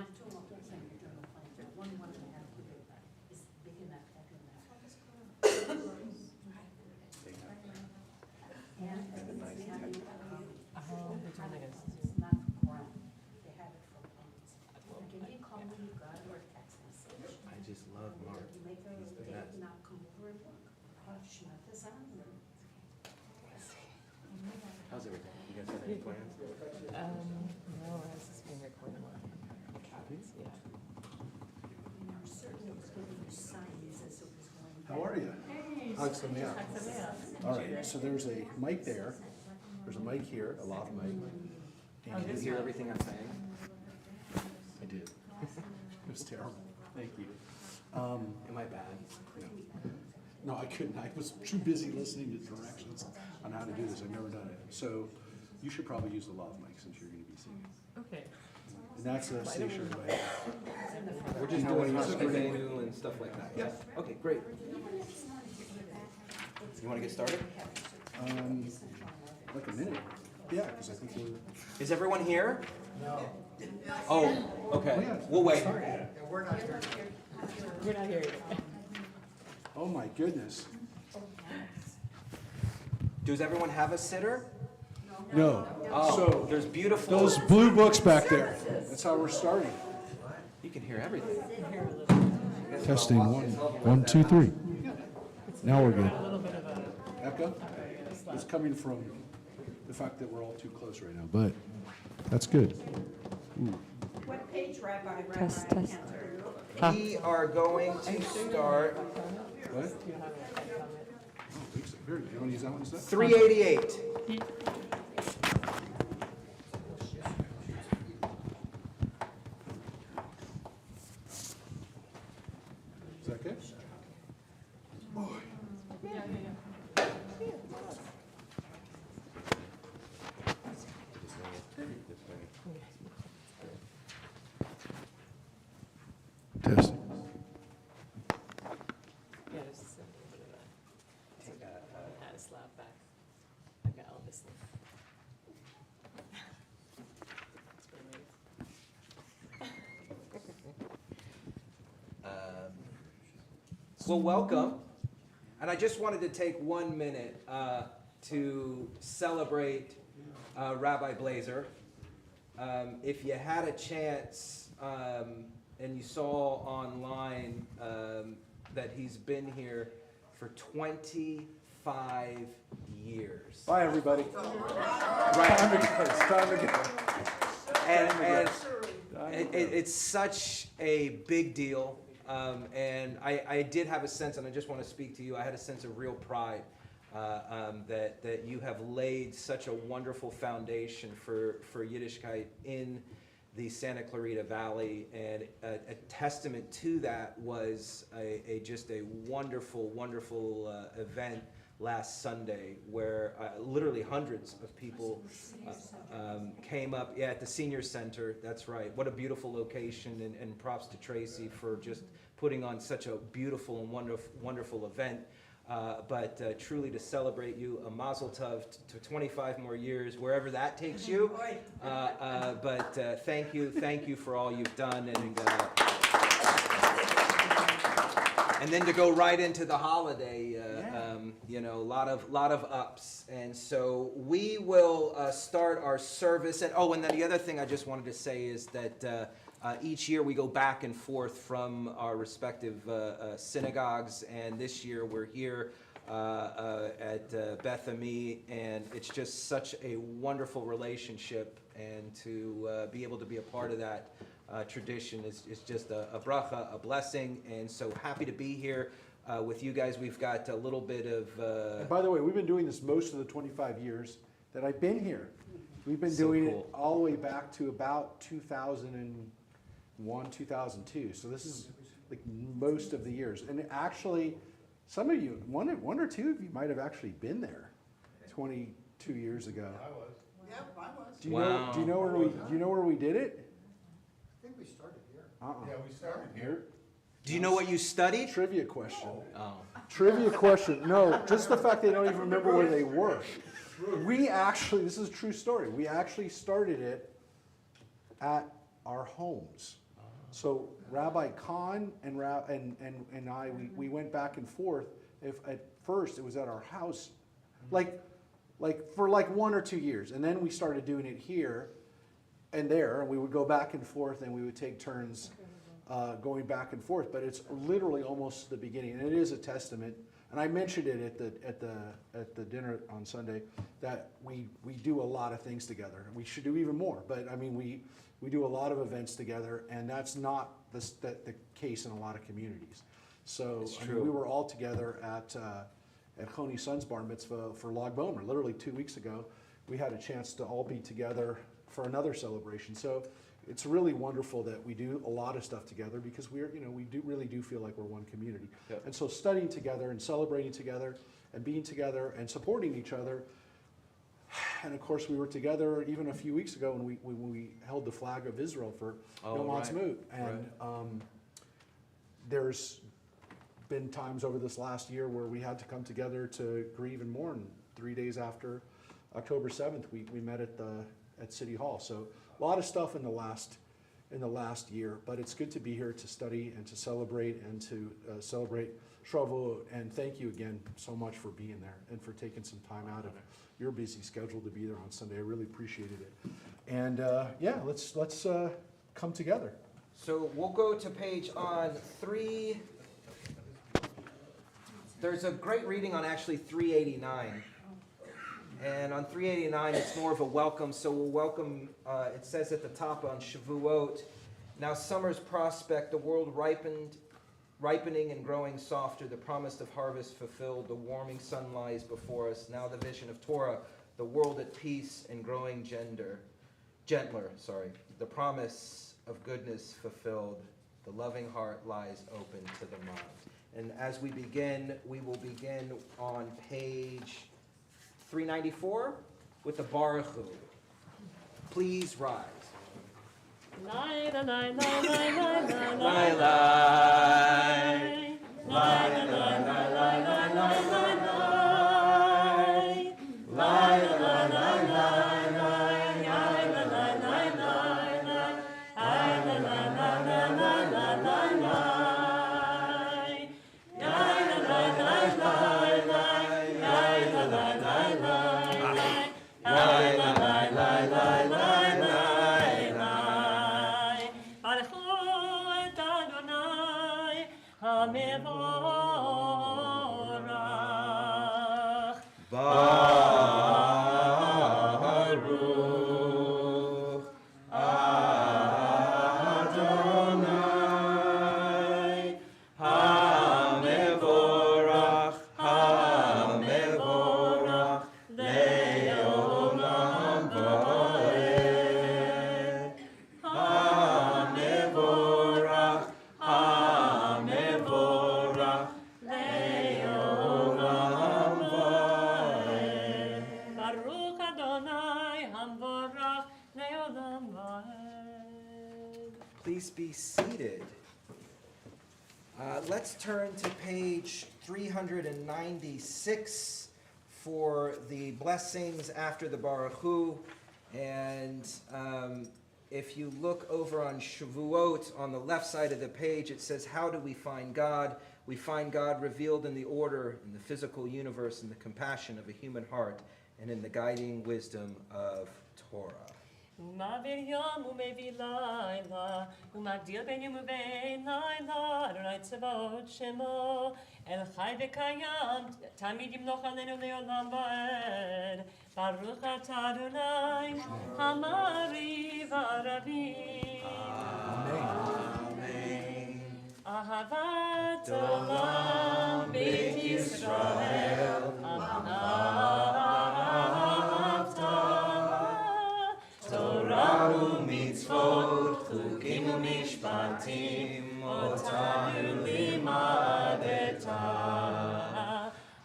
not doing a whole thing, you're doing a planter. One and a half is big enough, heavy enough. And it's not for ground. They have it for plants. Give me a call when you got it or a text message. I just love Mark. You make a He's the date best. and I'll come over and look. Schmuck this out. How's everything? You guys have any plans? No, it's just being recorded. Yeah. Certainly it was going to be signs as it was going. How are you? Hugs me out. All right, so there's a mic there. There's a mic here, a lav mic. Did you hear everything I'm saying? I did. It was terrible. Thank you. Am I bad? No, I couldn't. I was too busy listening to directions on how to do this. I've never done it. So you should probably use the lav mic since you're going to be singing. Okay. And that's a station right. We're just doing the venue and stuff like that. Yeah. Okay, great. You want to get started? Like a minute. Yeah, because I think we're. Is everyone here? No. Oh, okay. We'll wait. We're not here yet. Oh my goodness. Does everyone have a sitter? No. Oh, So there's beautiful. those blue books back there. That's how we're starting. You can hear everything. Testing 1, 2, 3. Now we're good. A little bit of a. Echo? It's coming from the fact that we're all too close right now, but that's good. What page, Rabbi? Test, Rabbi, I test. can't hear you. We are going to start What? Do you have a comment? Oh, thanks. Very good. You want to use that one instead? 388. Is that good? Testing. Yeah, just a little bit of a. Add a slap back. Like an Elvis. That's pretty nice. Well, welcome. And I just wanted to take 1 minute to celebrate Rabbi Blazer. If you had a chance and you saw online that he's been here for 25 years. Bye, everybody. Right. Time to go. It's time to go. And it's such a big deal. And I did have a sense, and I just want to speak to you, I had a sense of real pride that you have laid such a wonderful foundation for Yiddishkeit in the Santa Clarita Valley, and a testament to that was just a wonderful, wonderful event last Sunday where literally hundreds of people came up at the senior center. That's right. What a beautiful location, and props to Tracy for just putting on such a beautiful and wonderful event. But truly to celebrate you, a mazel tov to 25 more years, wherever that takes you. But thank you for all you've done, and then to go right into the holiday, a lot of ups. And so we will start our service. And then the other thing I just wanted to say is that each year we go back and forth from our respective synagogues, and this year we're here at Beth Ami, and it's just such a wonderful relationship, and to be able to be a part of that tradition is just a bracha, a blessing, and so happy to be here with you guys. We've got a little bit of... And by the way, we've been doing this most of the 25 years that I've been here. We've been doing it all the way back to about 2001, 2002. So this is like most of the years. And actually, some of you, one or two of you might have actually been there 22 years ago. I was. Yeah, I was. Do you know where we did it? I think we started here. Yeah, we started here. Do you know what you studied? Trivia question. Oh. Trivia question. No, just the fact they don't even remember where they were. We actually, this is a true story. We actually started it at our homes. So Rabbi Khan and I, we went back and forth. If at first it was at our house, like for like 1 or 2 years, and then we started doing it here and there, and we would go back and forth, and we would take turns going back and forth. But it's literally almost the beginning, and it is a testament. And I mentioned it at the dinner on Sunday that we do a lot of things together. We should do even more, but I mean we do a lot of events together, and that's not the case in a lot of communities. So It's I true. mean, we were all together at Choni's son's bar mitzvah for Lag Bomer. Literally 2 weeks ago, we had a chance to all be together for another celebration. So it's really wonderful that we do a lot of stuff together because we really do feel like we're one community. Yep. And so studying together and celebrating together and being together and supporting each other. And of course, we were together even a few weeks ago when we held the flag of Israel for Yom right. Ha'atzmaut. And there's been times over this last year where we had to come together to grieve and mourn. 3 days after October 7th, we met at City Hall. So a lot of stuff in the last year, but it's good to be here to study and to celebrate celebrate Shavuot. And thank you again so much for being there and for taking some time out of your busy schedule to be there on Sunday. I really appreciated it. And let's come together. So we'll go to page on 3. There's a great reading on actually 389. And on 389, it's more of a welcome. So we'll welcome, it says at the top on Shavuot, now summer's prospect, the world ripening and growing softer, the promise of harvest fulfilled, the warming sun lies before us, now the vision of Torah, the world at peace and growing gentler, the promise of goodness fulfilled, the loving heart lies open to the mind. And as we begin, we will begin on page 394 with the Baruch Hu. Please rise. Lai, la, lai, lai, lai, lai, lai, Lai, lai. lai. Lai, la, lai, lai, lai, lai, lai, lai, lai. Lai, la, lai, lai, lai, lai. Lai, la, lai, lai, lai, lai. Lai, la, lai, lai, lai, lai, lai, lai, lai. Lai, la, lai, lai, lai, lai. Lai, la, lai, lai, lai, lai. Lai, la, lai, lai, lai, lai, lai, lai. Baruchu et Adonai HaMevorach. Baruch Adonai HaMevorach HaMevorach Le'olam Va'ed HaMevorach HaMevorach Le'olam Va'ed. Baruch Adonai HaMevorach Le'olam Va'ed. Please be seated. Let's turn to page 396 for the blessings after the Baruch Hu. And if you look over on Shavuot, on the left side of the page, it says, how do we find God? We find God revealed in the order, in the physical universe, in the compassion of a human heart, and in the guiding wisdom of Torah. Umavir yom umevi laila, umagdil ben yom uvein laila, Adonai tzavot shemo, El chai v'kayam, tamid yimloch aleinu le'olam va'ed. Baruch atah Adonai, hamari v'aravi. Amen. Ahavat olam beit Yisrael, ahavta. Torah u'mitzvot, chukim u'mishpatim, otanu limadeta.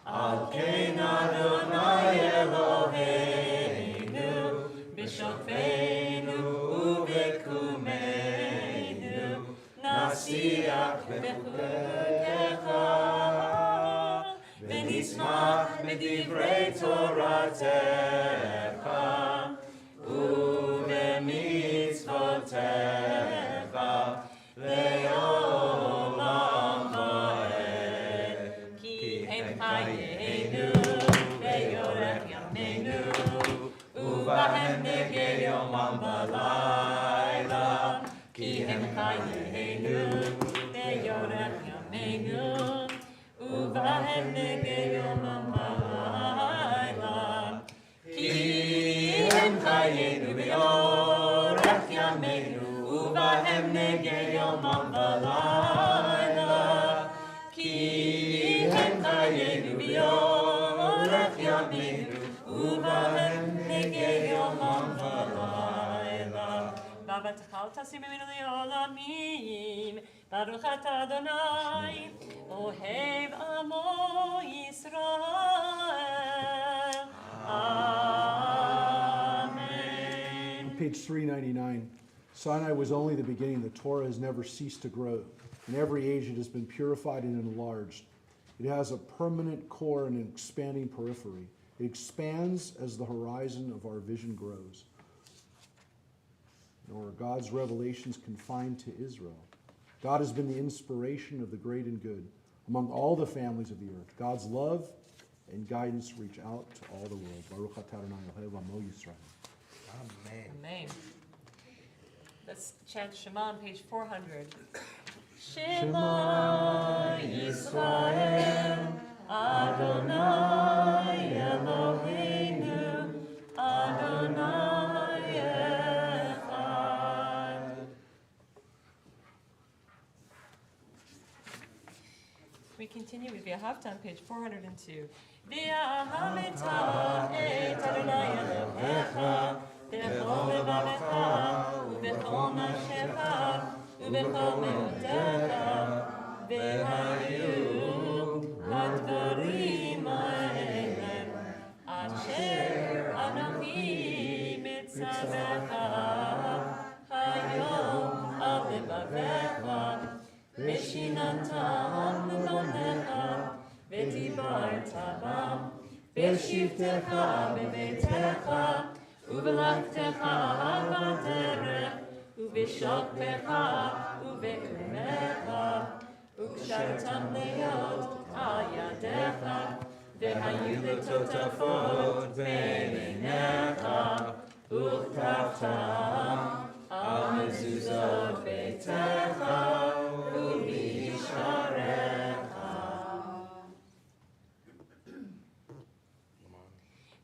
Al kein Adonai Eloheinu, b'shofeinu u'b'kumeinu, nasiach b'chukecha, v'nismach b'divrei Toratecha, u'b'mitzvotecha, חיינו, ויורך ימינו, ובהם נגי יום ולילה. כי הם חיינו ויורך ימינו, ובהם נגי יום ולילה. כי הם חיינו ויורך ימינו, ובהם נגי יום ולילה. ואהבתך אל תשים ממנו לעולמים, ברוך אתה אדוני, אוהב עמו ישראל. Amen. Page 399. Sinai was only the beginning. The Torah has never ceased to grow. In every age it has been purified and enlarged. It has a permanent core and an expanding periphery. It expands as the horizon of our vision grows. Nor are God's revelations confined to Israel. God has been the inspiration of the great and good among all the families of the earth. God's love and guidance reach out to all the world. Baruch atah Adonai Eloheinu Amo Yisrael. Amen. Amen. Let's chant Shema on page 400. Shema Yisrael, Adonai Eloheinu, Adonai Echad. We continue with V'ahavta on page 402. V'ahavta et Adonai Elohecha, b'chol levavecha, u'b'chol nafshecha, u'b'chol me'otecha, v'hayu hadvarim ha'elem, asher anochi mitzavecha, hayom al levavecha, v'shinantam levonecha, v'dibarta bam, v'shivtecha b'beitecha, ובלכתך בדרך, ובשוכבך ובאומך, וקשרתם להיות על ידיך, והיו לטוטפות בין עיניך, וכתבתם על מזוזות ביתך ובשעריך.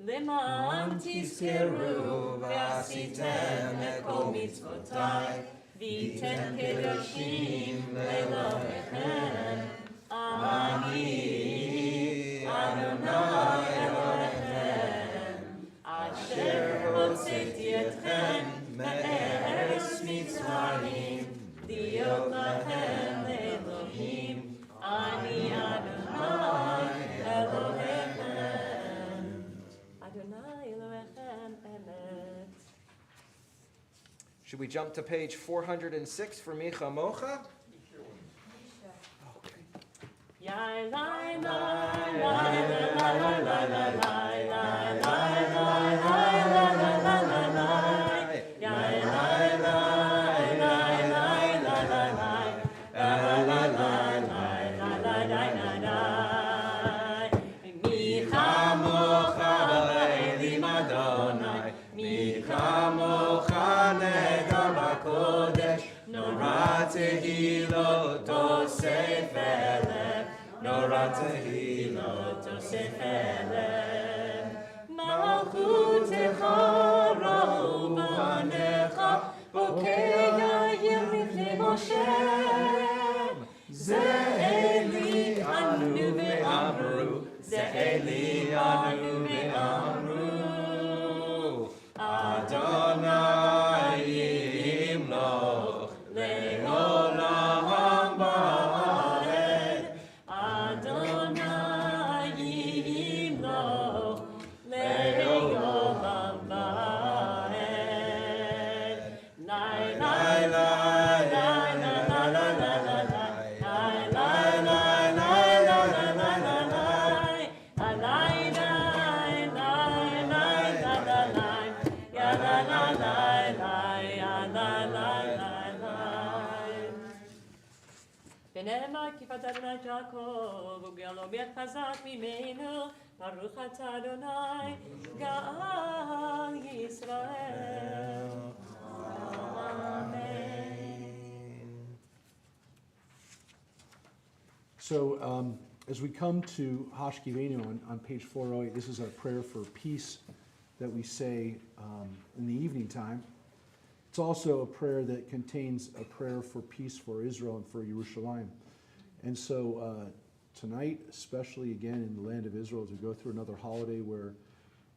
למען תזכרו ועשיתם את כל מצוותיי, וייתן קדושים לאלוהיכם. אני אדוני אלוהיכם, אשר הוצאתי אתכם מארץ מצרים, להיות לכם לאלוהים. אני אדוני אלוהיכם. Adonai Elohechem Emet. Should we jump to page 406 for Micha Mocha? Yai lai lai lai lai lai lai lai lai lai lai lai lai lai lai. Yai lai lai lai lai lai lai lai lai lai lai lai lai lai. Micha Mocha Elim Adonai, Micha Mocha Nedar BaKodesh, Nora Tehilot Tosef Elef, Nora Tehilot Tosef Elef. Malchutecha ra'u banecha, Bokei Yayir Lifnei Moshe. Ze Eli anu ve'amru, Ze Eli anu ve'amru, Adonai yimloch le'olam ba'aret. Adonai yimloch le'olam ba'aret. Lai lai lai lai lai lai lai lai lai lai lai lai lai lai lai ונאמר כיפת אדוני יעקב וגאלו ביד חזק ממנו, ברוך אתה אדוני גאל ישראל. אמן. So as we come to Hashkivenu on page 408, this is a prayer for peace that we say in the evening time. It's also a prayer that contains a prayer for peace for Israel and for Jerusalem. And so tonight, especially again in the land of Israel, as we go through another holiday where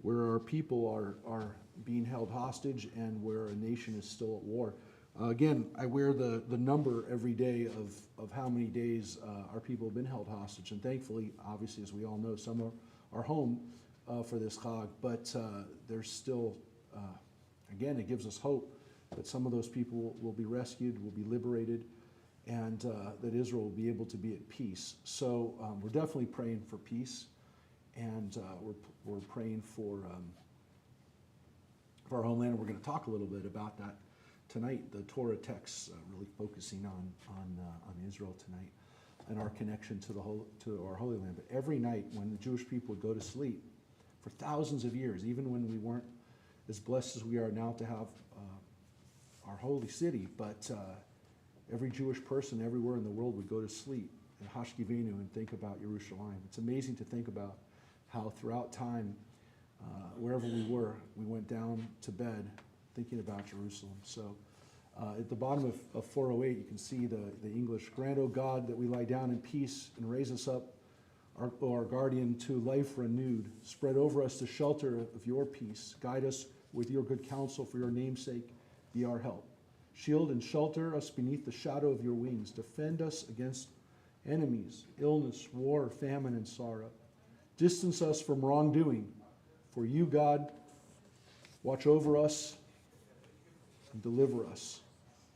our people are being held hostage and where a nation is still at war. Again, I wear the number every day of how many days our people have been held hostage. And thankfully, obviously, as we all know, some are home for this Chag, but there's still, again, it gives us hope that some of those people will be rescued, will be liberated, and that Israel will be able to be at peace. So we're definitely praying for peace, and we're praying for our homeland. And we're going to talk a little bit about that tonight. The Torah texts really focusing on Israel tonight and our connection to our Holy Land. But every night when the Jewish people would go to sleep, for thousands of years, even when we weren't as blessed as we are now to have our holy city, but every Jewish person everywhere in the world would go to sleep in Hashkivenu and think about Jerusalem. It's amazing to think about how throughout time, wherever we were, we went down to bed thinking about Jerusalem. So at the bottom of 408, you can see the English, "Grant, O God, that we lie down in peace and raise us up, our guardian, to life renewed. Spread over us the shelter of your peace. Guide us with your good counsel for your name's sake. Be our help. Shield and shelter us beneath the shadow of your wings. Defend us against enemies, illness, war, famine, and sorrow. Distance us from wrongdoing. For you, God, watch over us and deliver us.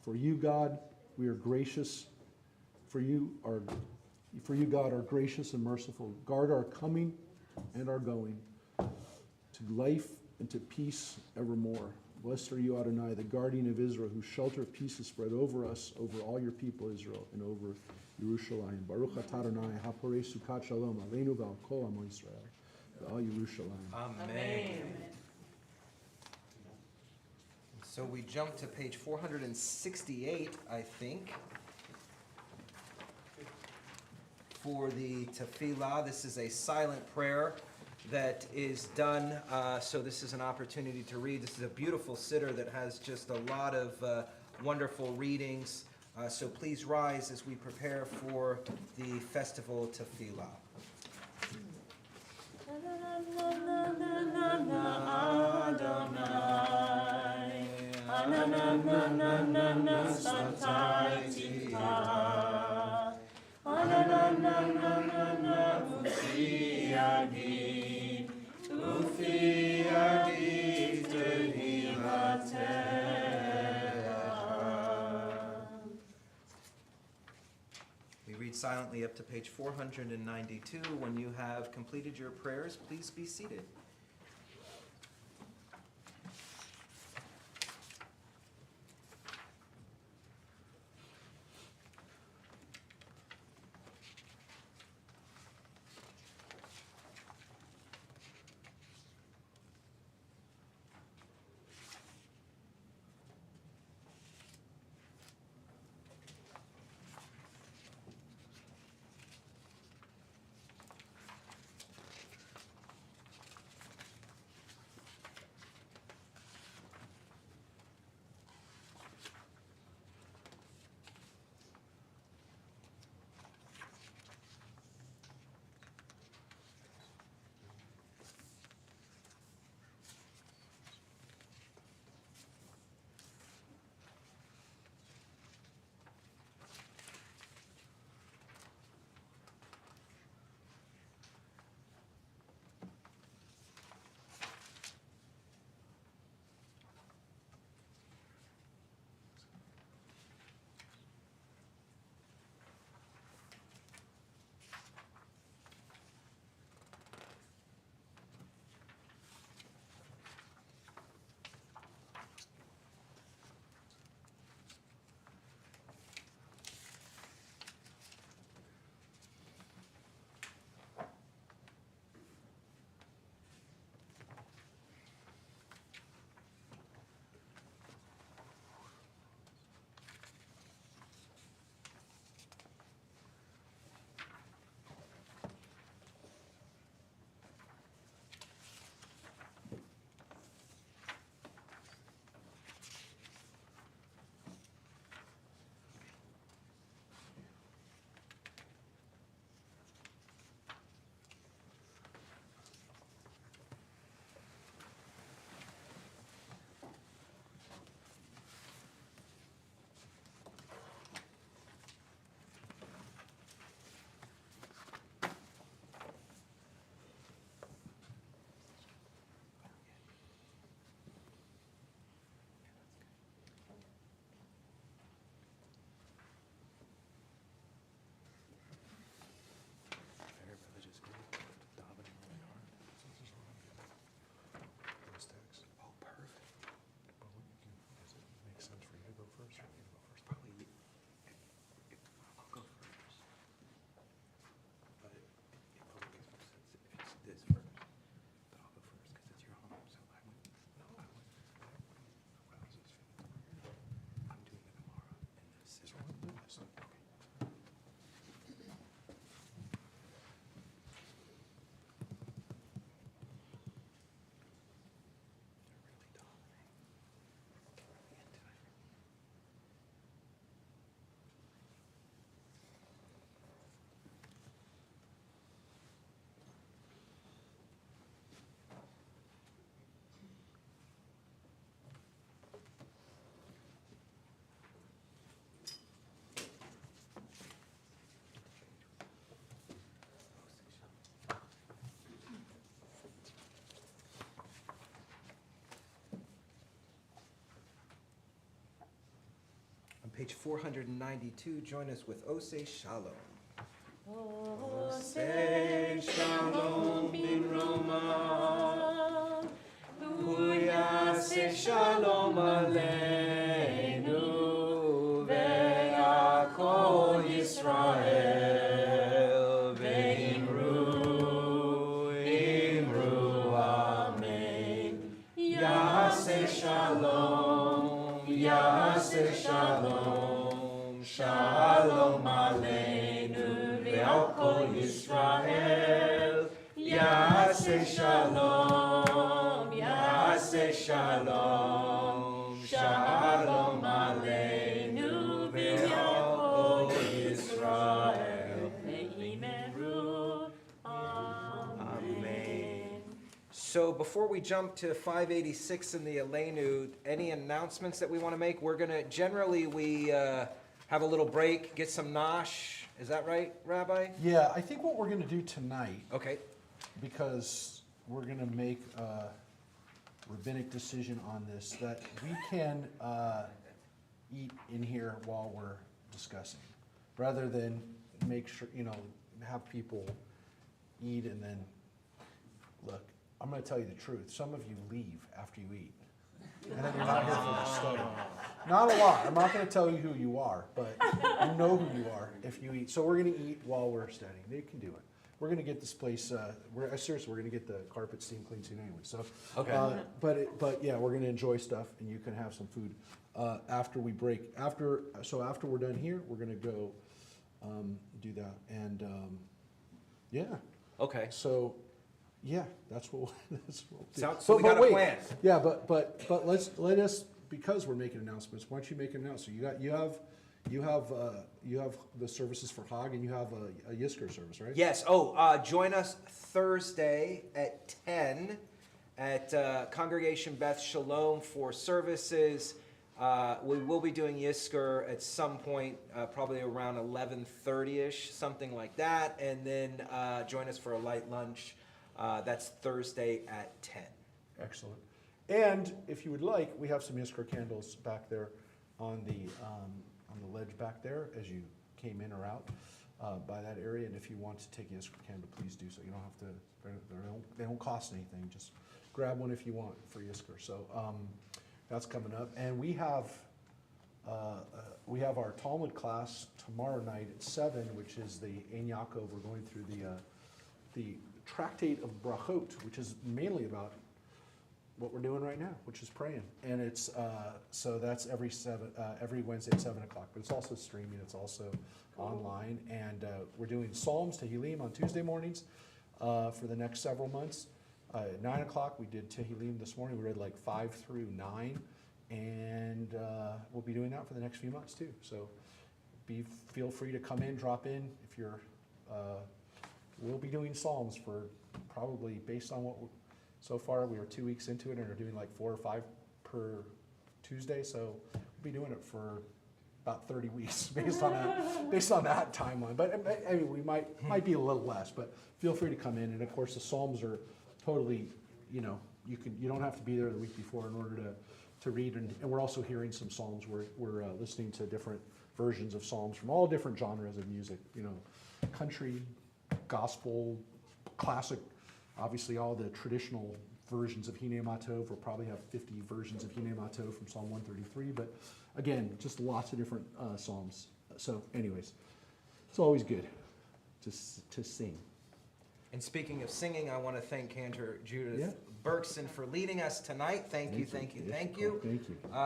For you, God, we are gracious. For you, God, are gracious and merciful. Guard our coming and our going to life and to peace evermore. Blessed are you, Adonai, the guardian of Israel, whose shelter of peace is spread over us, over all your people, Israel, and over Jerusalem. Baruch atah Adonai, haporei sukat shalom, aleinu v'al kol amo Yisrael, v'al Jerusalem." Amen. So we jump to page 468, I think, for the tefillah. This is a silent prayer that is done, so this is an opportunity to read. This is a beautiful siddur that has just a lot of wonderful readings. So please rise as we prepare for the festival tefillah. We read silently up to page 492. When you have completed your prayers, please be seated. On page 492, join us with Oseh Shalom. Oseh Shalom bin Roma, Uyaseh Shalom Aleinu, Ve'akol Yisrael, Ve'imru, Imru, Amen. Yaseh Shalom, Yaseh Shalom, Shalom Aleinu, Ve'al Kol Yisrael. Yaseh Shalom, Yaseh Shalom, Shalom Aleinu, Ve'al Kol Yisrael. Ve'imru, Amen. So before we jump to 586 in the Aleinu, any announcements that we want to make? We're going to, generally, we have a little break, get some nosh. Is that right, Rabbi? Yeah, I think what we're gonna do tonight, Okay. because we're gonna make a rabbinic decision on this, that we can eat in here while we're discussing, rather than make sure, have people eat and then, look, I'm gonna tell you the truth, some of you leave after you eat, and then you're not here for the study. Not a lot, I'm not gonna tell you who you are, but you know who you are if you eat. So we're gonna eat while we're studying, they can do it. We're gonna get this place, seriously, we're gonna get the carpet steam clean soon anyway, so. Okay. But yeah, we're gonna enjoy stuff, and you can have some food after we break. After we're done here, we're gonna go do that, and yeah. Okay. So, yeah, that's what we'll do. So we got a wait. plan. Yeah, but let us, because we're making announcements. Why don't you make an announcement? You have the services for Hag, and you have a Yisker service, right? Yes. Join us Thursday at 10 at Congregation Beth Shalom for services. We will be doing Yisker at some point, probably around 11:30ish, something like that, and then join us for a light lunch. That's Thursday at 10. Excellent. And if you would like, we have some Yisker candles back there on the ledge back there as you came in or out by that area. And if you want to take a Yisker candle, please do so. You don't have to. They don't cost anything. Just grab one if you want for Yisker. So that's coming up, and we have our Talmud class tomorrow night at 7, which is the Ein Yaakov. We're going through the tractate of Brachot, which is mainly about what we're doing right now, which is praying. And it's so that's every Wednesday at 7 o'clock. But it's also streaming. It's also online, and we're doing Psalms Tehillim on Tuesday mornings for the next several months. At 9 o'clock, we did Tehillim this morning. We read like 5 through 9, and we'll be doing that for the next few months too. So feel free to come in, drop in if you're. We'll be doing Psalms for probably, based on what so far we were 2 weeks into it, and are doing like 4 or 5 per Tuesday. So we'll be doing it for about 30 weeks based on that timeline. But I mean, we might be a little less. But feel free to come in, and of course the Psalms are totally, you don't have to be there the week before in order to read. And we're also hearing some Psalms. We're listening to different versions of Psalms from all different genres of music. Country, gospel, classic. Obviously, all the traditional versions of Hine Matov. We'll probably have 50 versions of Hine Matov from Psalm 133. But again, just lots of different Psalms. So, anyways, it's always good to sing. And speaking of singing, I want to thank Cantor Judith Yeah. Bergson for leading us tonight. Thank you. Thank you.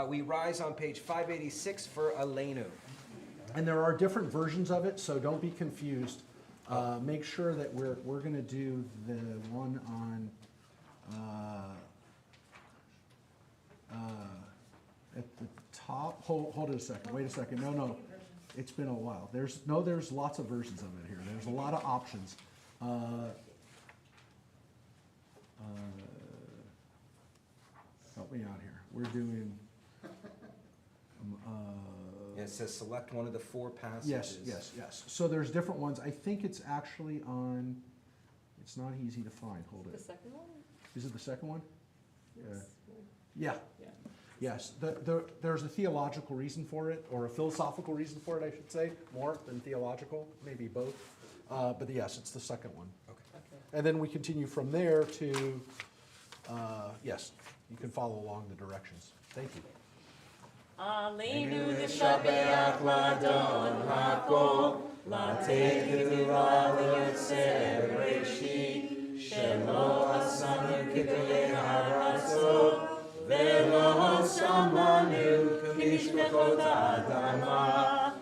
We rise on page 586 for Aleinu. And there are different versions of it, so don't be confused. Make sure that we're gonna do the one on, at the top, hold it a second, wait a second, no. It's been a while. There's lots of versions of it here. There's a lot of options. Help me out here. We're doing, It says select one of the 4 passages. yes. So there's different ones. I think it's actually on, it's not easy to find. Hold The it. second one? Is it the second one? Yes. Yeah. Yeah. Yes. There's a theological reason for it, or a philosophical reason for it, I should say, more than theological, maybe both. But yes, it's the second one. Okay. Okay. And then we continue from there to, yes, you can follow along the directions. Thank you. Aleinu l'shabeach l'adon hakol, l'te'etu l'yotzer b'reshit, shelo asanu k'kei haratzot, ve'lo samanu k'mishpachot ha'adama,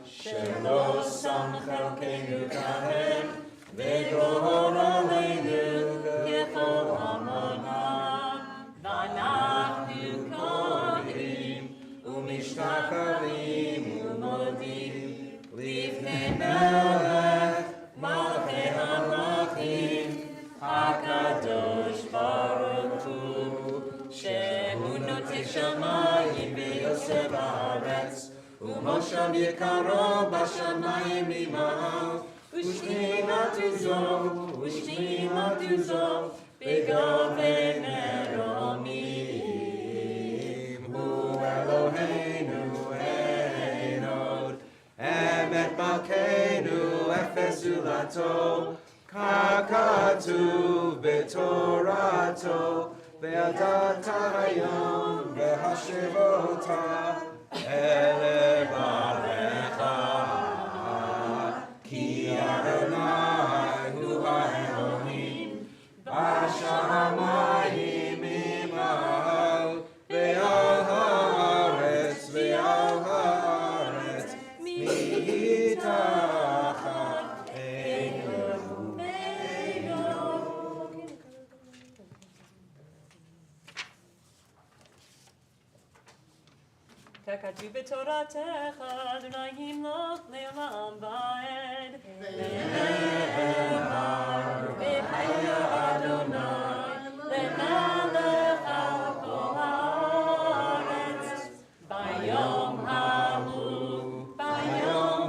shelo sam chalkeinu kahem, ve'dor aleinu k'chol amonam, v'anachnu kodim, ומשתחווים ומודים לפני מלך מלכי המלכים הקדוש ברוך הוא שהוא נוטה שמיים ויוסף הארץ ומושב יקרו בשמיים ממעל ושכינת עוזו בגובה מרומים Eloheinu Einod, Emet Malkeinu Efes Zulato, Kakatuv Betorato, Ve'adata Hayom Ve'hashivota, Elevarecha, Ki Adonai Hu HaElohim, Bashamayim Imal, Ve'al haaretz, mitachat Elohim. ככתוב בתורתך, אדוני ימלוך לעולם ועד. נאמר, והיה אדוני למלך על כל הארץ. ביום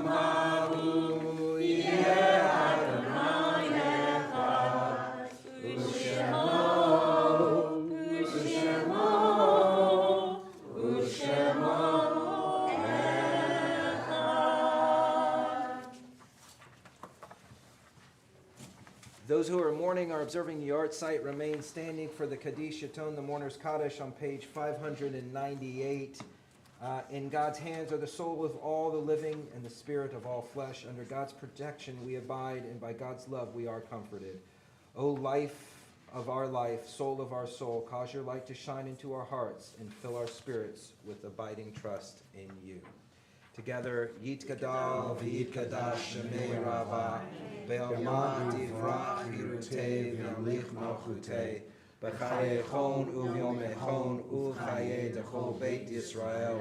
ההוא יהיה אדוני אחד, ושמו Those who are mourning or observing the art site remain standing for the Kaddish Yaton, the Mourner's Kaddish, on page 598. In God's hands are the soul of all the living and the spirit of all flesh. Under God's protection we abide, and by God's love we are comforted. O life of our life, soul of our soul, cause your light to shine into our hearts and fill our spirits with abiding trust in you. Together, Yitkadal v'yitkadash shemei Rabbi, ve'alma divrach hirutei v'yamlich malchutei, b'chayei u'vyomei u'chayei dechol Beit Yisrael,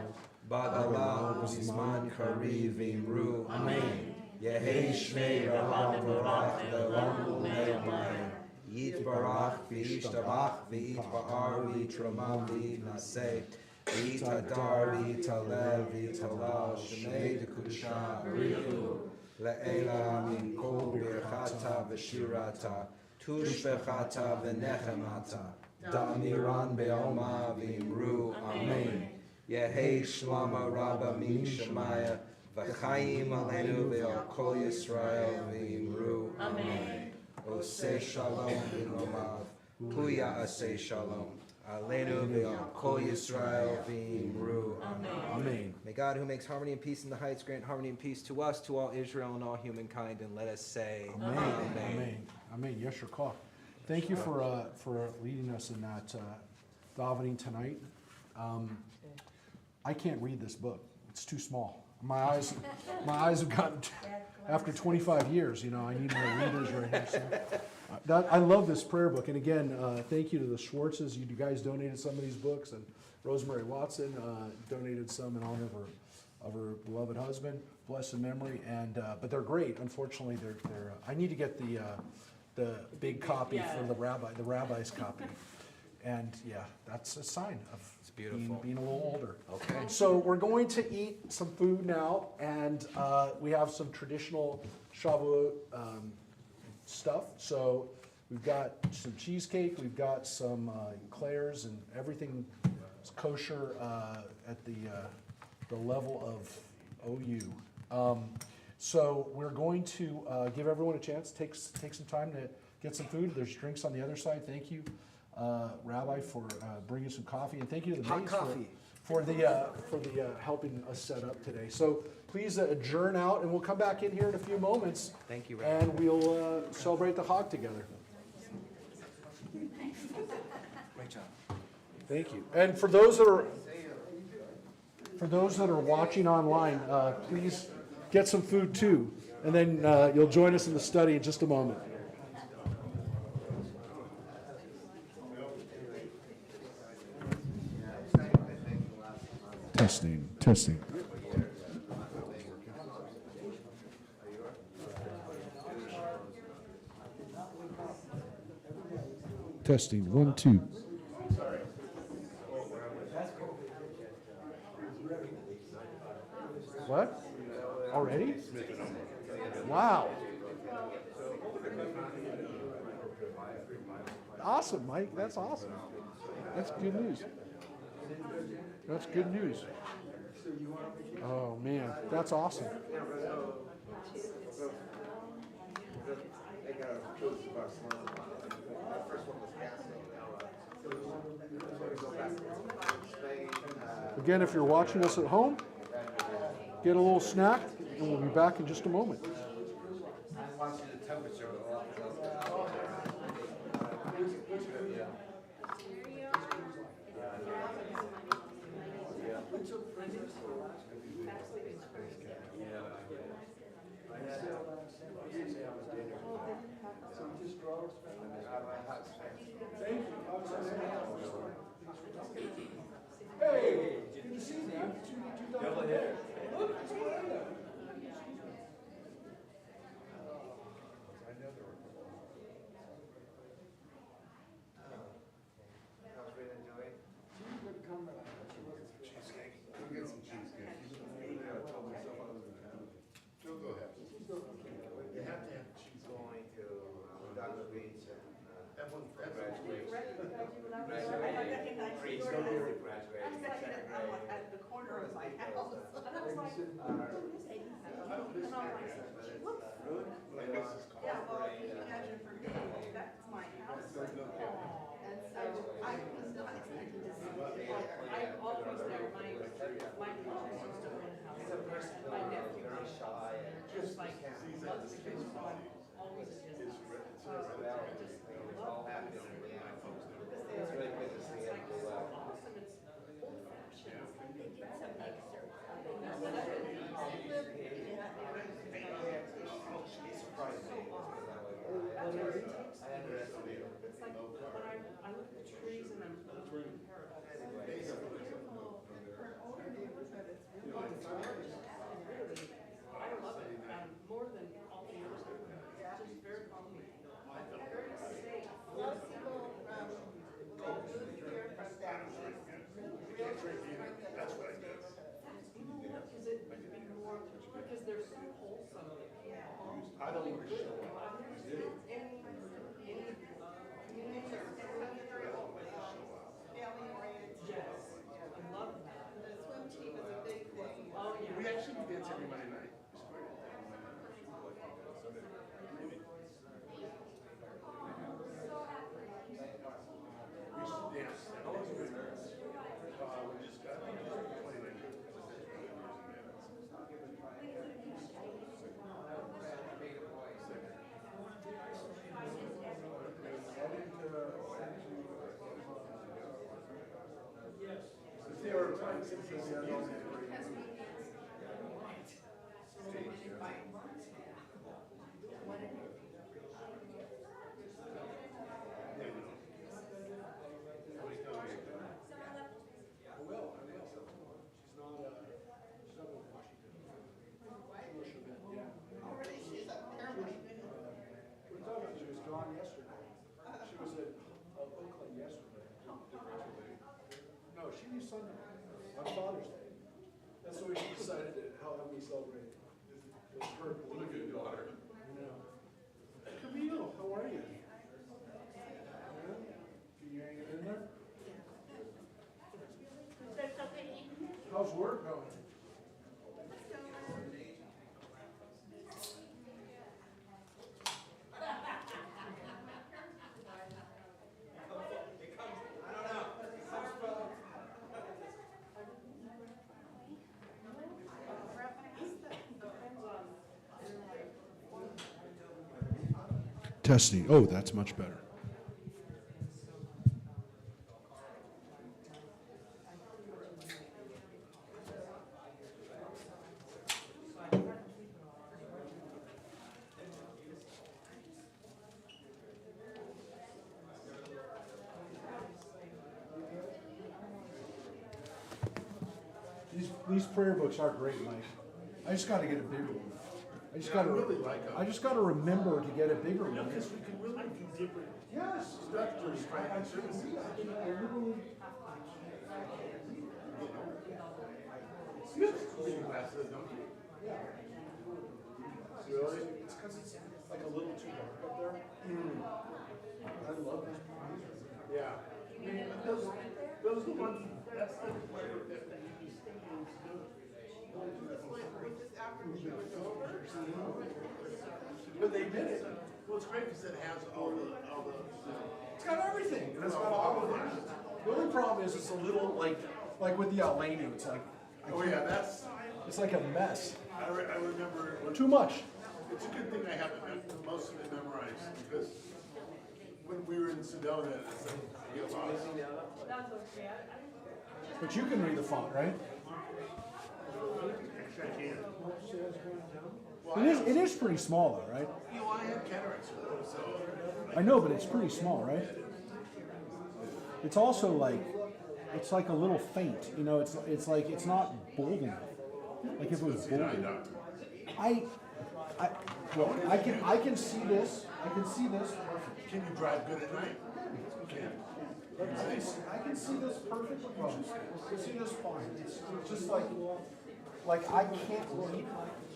b'gala u'zman kariv v'imru. Amen. Yehei shmei Rabbi v'rach le'olam u'le'olam. Yitbarach v'yishtabach v'yitba'ar v'yitramam v'yitnaseh. V'yitadar v'yitalev v'yitalal shemei dekudusha arichu le'ela min kol birchata v'shirata tushbechata v'nechemata da'amiran be'oma v'imru amen. Yehei shlama rabba min shemaya v'chayim aleinu ve'al kol Yisrael v'imru amen. Oseh shalom v'nomav huya aseh shalom Aleinu ve'al kol Yisrael v'imru. Amen. May God, who makes harmony and peace in the heights, grant harmony and peace to us, to all Israel and all humankind, and let us say, Amen. Amen. Amen. Yes, your call. Thank you for leading us in that davening tonight. I can't read this book. It's too small. My eyes have gotten, after 25 years, you know, I need more readers right here. So, I love this prayer book. And again, thank you to the Schwartzes. You guys donated some of these books, and Rosemary Watson donated some in honor of her beloved husband, blessed memory. And but they're great. Unfortunately, they're I need to get the big copy for the rabbi's copy. And yeah, that's a sign of beautiful. Being a little older. Okay. So we're going to eat some food now, and we have some traditional Shavuot stuff. So we've got some cheesecake, we've got some eclairs, and everything is kosher at the level of OU. So we're going to give everyone a chance, take some time to get some food. There's drinks on the other side. Thank you, Rabbi, for bringing some coffee, and thank you to the maids for the helping us set up today. So please adjourn out, and we'll come back in here in a few moments. Thank you, Rabbi. And we'll celebrate the Chag together. Great job. Thank you. And for those that are watching online, please get some food too, and then you'll join us in the study in just a moment. Testing. Testing, 1, 2. What? Already? Wow. Awesome, Mike. That's awesome. That's good news. That's good news. Oh, man. That's awesome. Again, if you're watching us at home, get a little snack, and we'll be back in just a moment. Hey, good to see you. Con yesterday. She was at Oakland yesterday. No, she leaves Sunday, on Father's Day. That's the way she decided to have me celebrate. It's her. What a good daughter. Camille, how are you? You hanging in there? How's work going? Testing. Oh, that's much better. These prayer books are great, Mike. I just got to get a bigger one. I just got to. really like them. I just got to remember to get a bigger one. Because we can really do different Yes. structures, right? I shouldn't see that. I literally. You have reading glasses, don't you? Yeah. Really? It's because it's like a little too dark up there. I love this. Yeah. I mean, those are the ones, that's the way that the UV stains do. But they did it. Well, it's great because it has all the. It's got everything. And it's got all of it. The only problem is it's a little like with the Alenu. It's like. Oh, yeah, that's, It's like a mess. I remember. Too much. It's a good thing I have most of it memorized because when we were in Sedona, it's like, you get lost. But you can read the font, right? Actually, I can. It is pretty small though, right? You know, I had cataracts, so. I know, but it's pretty small, right? It's also like, it's like a little faint, you know, it's like, it's not bold enough. Like if it was bold. I can see this, perfect. Can you drive good at night? You can. I can see this perfect, well, I can see this fine. It's just like I can't read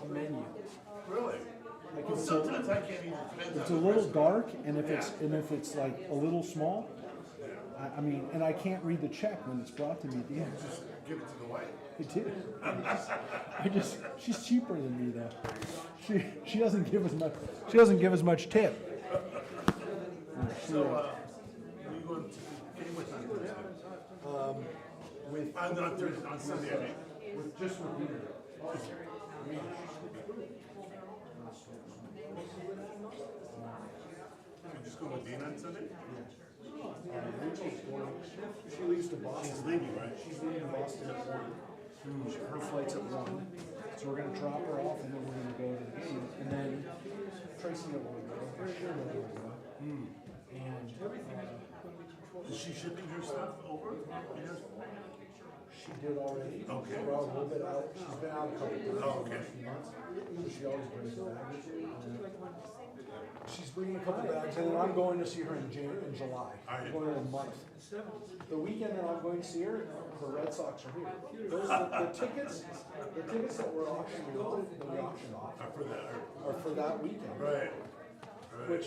a menu. Really? Like Well, it's sometimes I can't even. Depends It's on a the little restaurant. dark, and if it's like a little small, I mean, and I can't read the check when it's brought to me at the end. Just give it to the wife. I just, she's cheaper than me though. She doesn't give as much tip. So, are you going to game with on Thursday? With On Thursday, on Sunday, I mean. with just with me. You just go with Dean on Sunday? Rachel's going. She leaves to Boston. She's leaving, right? She's leaving to Boston at 1. Her flight's at 1. So we're gonna drop her off and then we're gonna go to the game. And then Tracy will go. Sharon will go. And Is she shipping her stuff over? Yes. she did already. Okay. We're out a little bit out. She's been out a couple times. Oh, okay. In the months. So she always brings bags. She's bringing a couple bags, and then I'm going to see her in July. I'm going in a month. The weekend that I'm going to see her, the Red Sox are here. Those the tickets that were auctioned off are for that weekend. Right. Which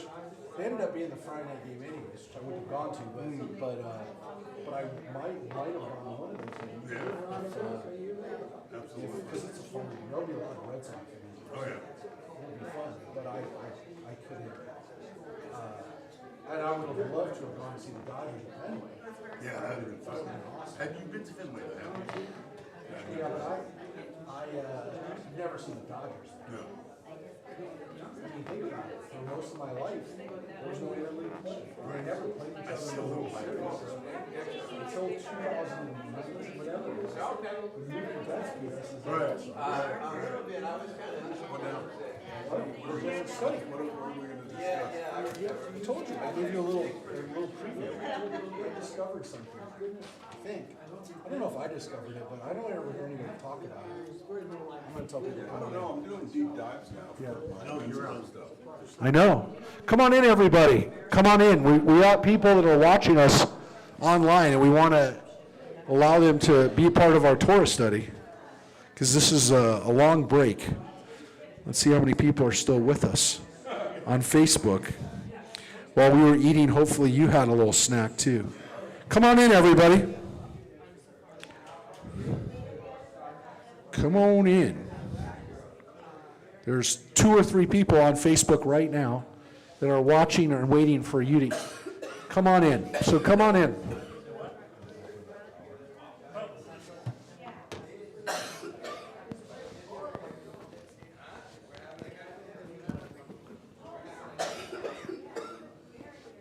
they ended up being the Friday night game anyways, which I would have gone to, but I might have gone to one of those games. Yeah. Absolutely. Because it's a fun game. There'll be a lot of Red Sox games. Oh, yeah. It'll be fun, but I couldn't. And I would have loved to have gone to see the Dodgers at Fenway. Yeah, that'd have been fun. Have you been to Fenway, haven't you? Yeah, but I've never seen the Dodgers. No. I mean, think about it. For most of my life, there was no interleague play. I never played each other in the World Series until 2019, whatever it was. Mookie Betts beat us. Right. We're going to study. What are we going to discuss? I told you, I gave you a little preview. I discovered something. I think. I don't know if I discovered it, but I don't ever hear anybody talk about it. I'm going to tell people. I don't know, I'm doing deep dives now. Yeah. For my No, you're on. stuff. I know, Come on in, everybody. Come on in. We got people that are watching us online, and we want to allow them to be part of our Torah study, because this is a long break. Let's see how many people are still with us on Facebook. While we were eating, hopefully you had a little snack too. Come on in, everybody. Come on in. There's 2 or 3 people on Facebook right now that are watching and waiting for you to come on in. So come on in.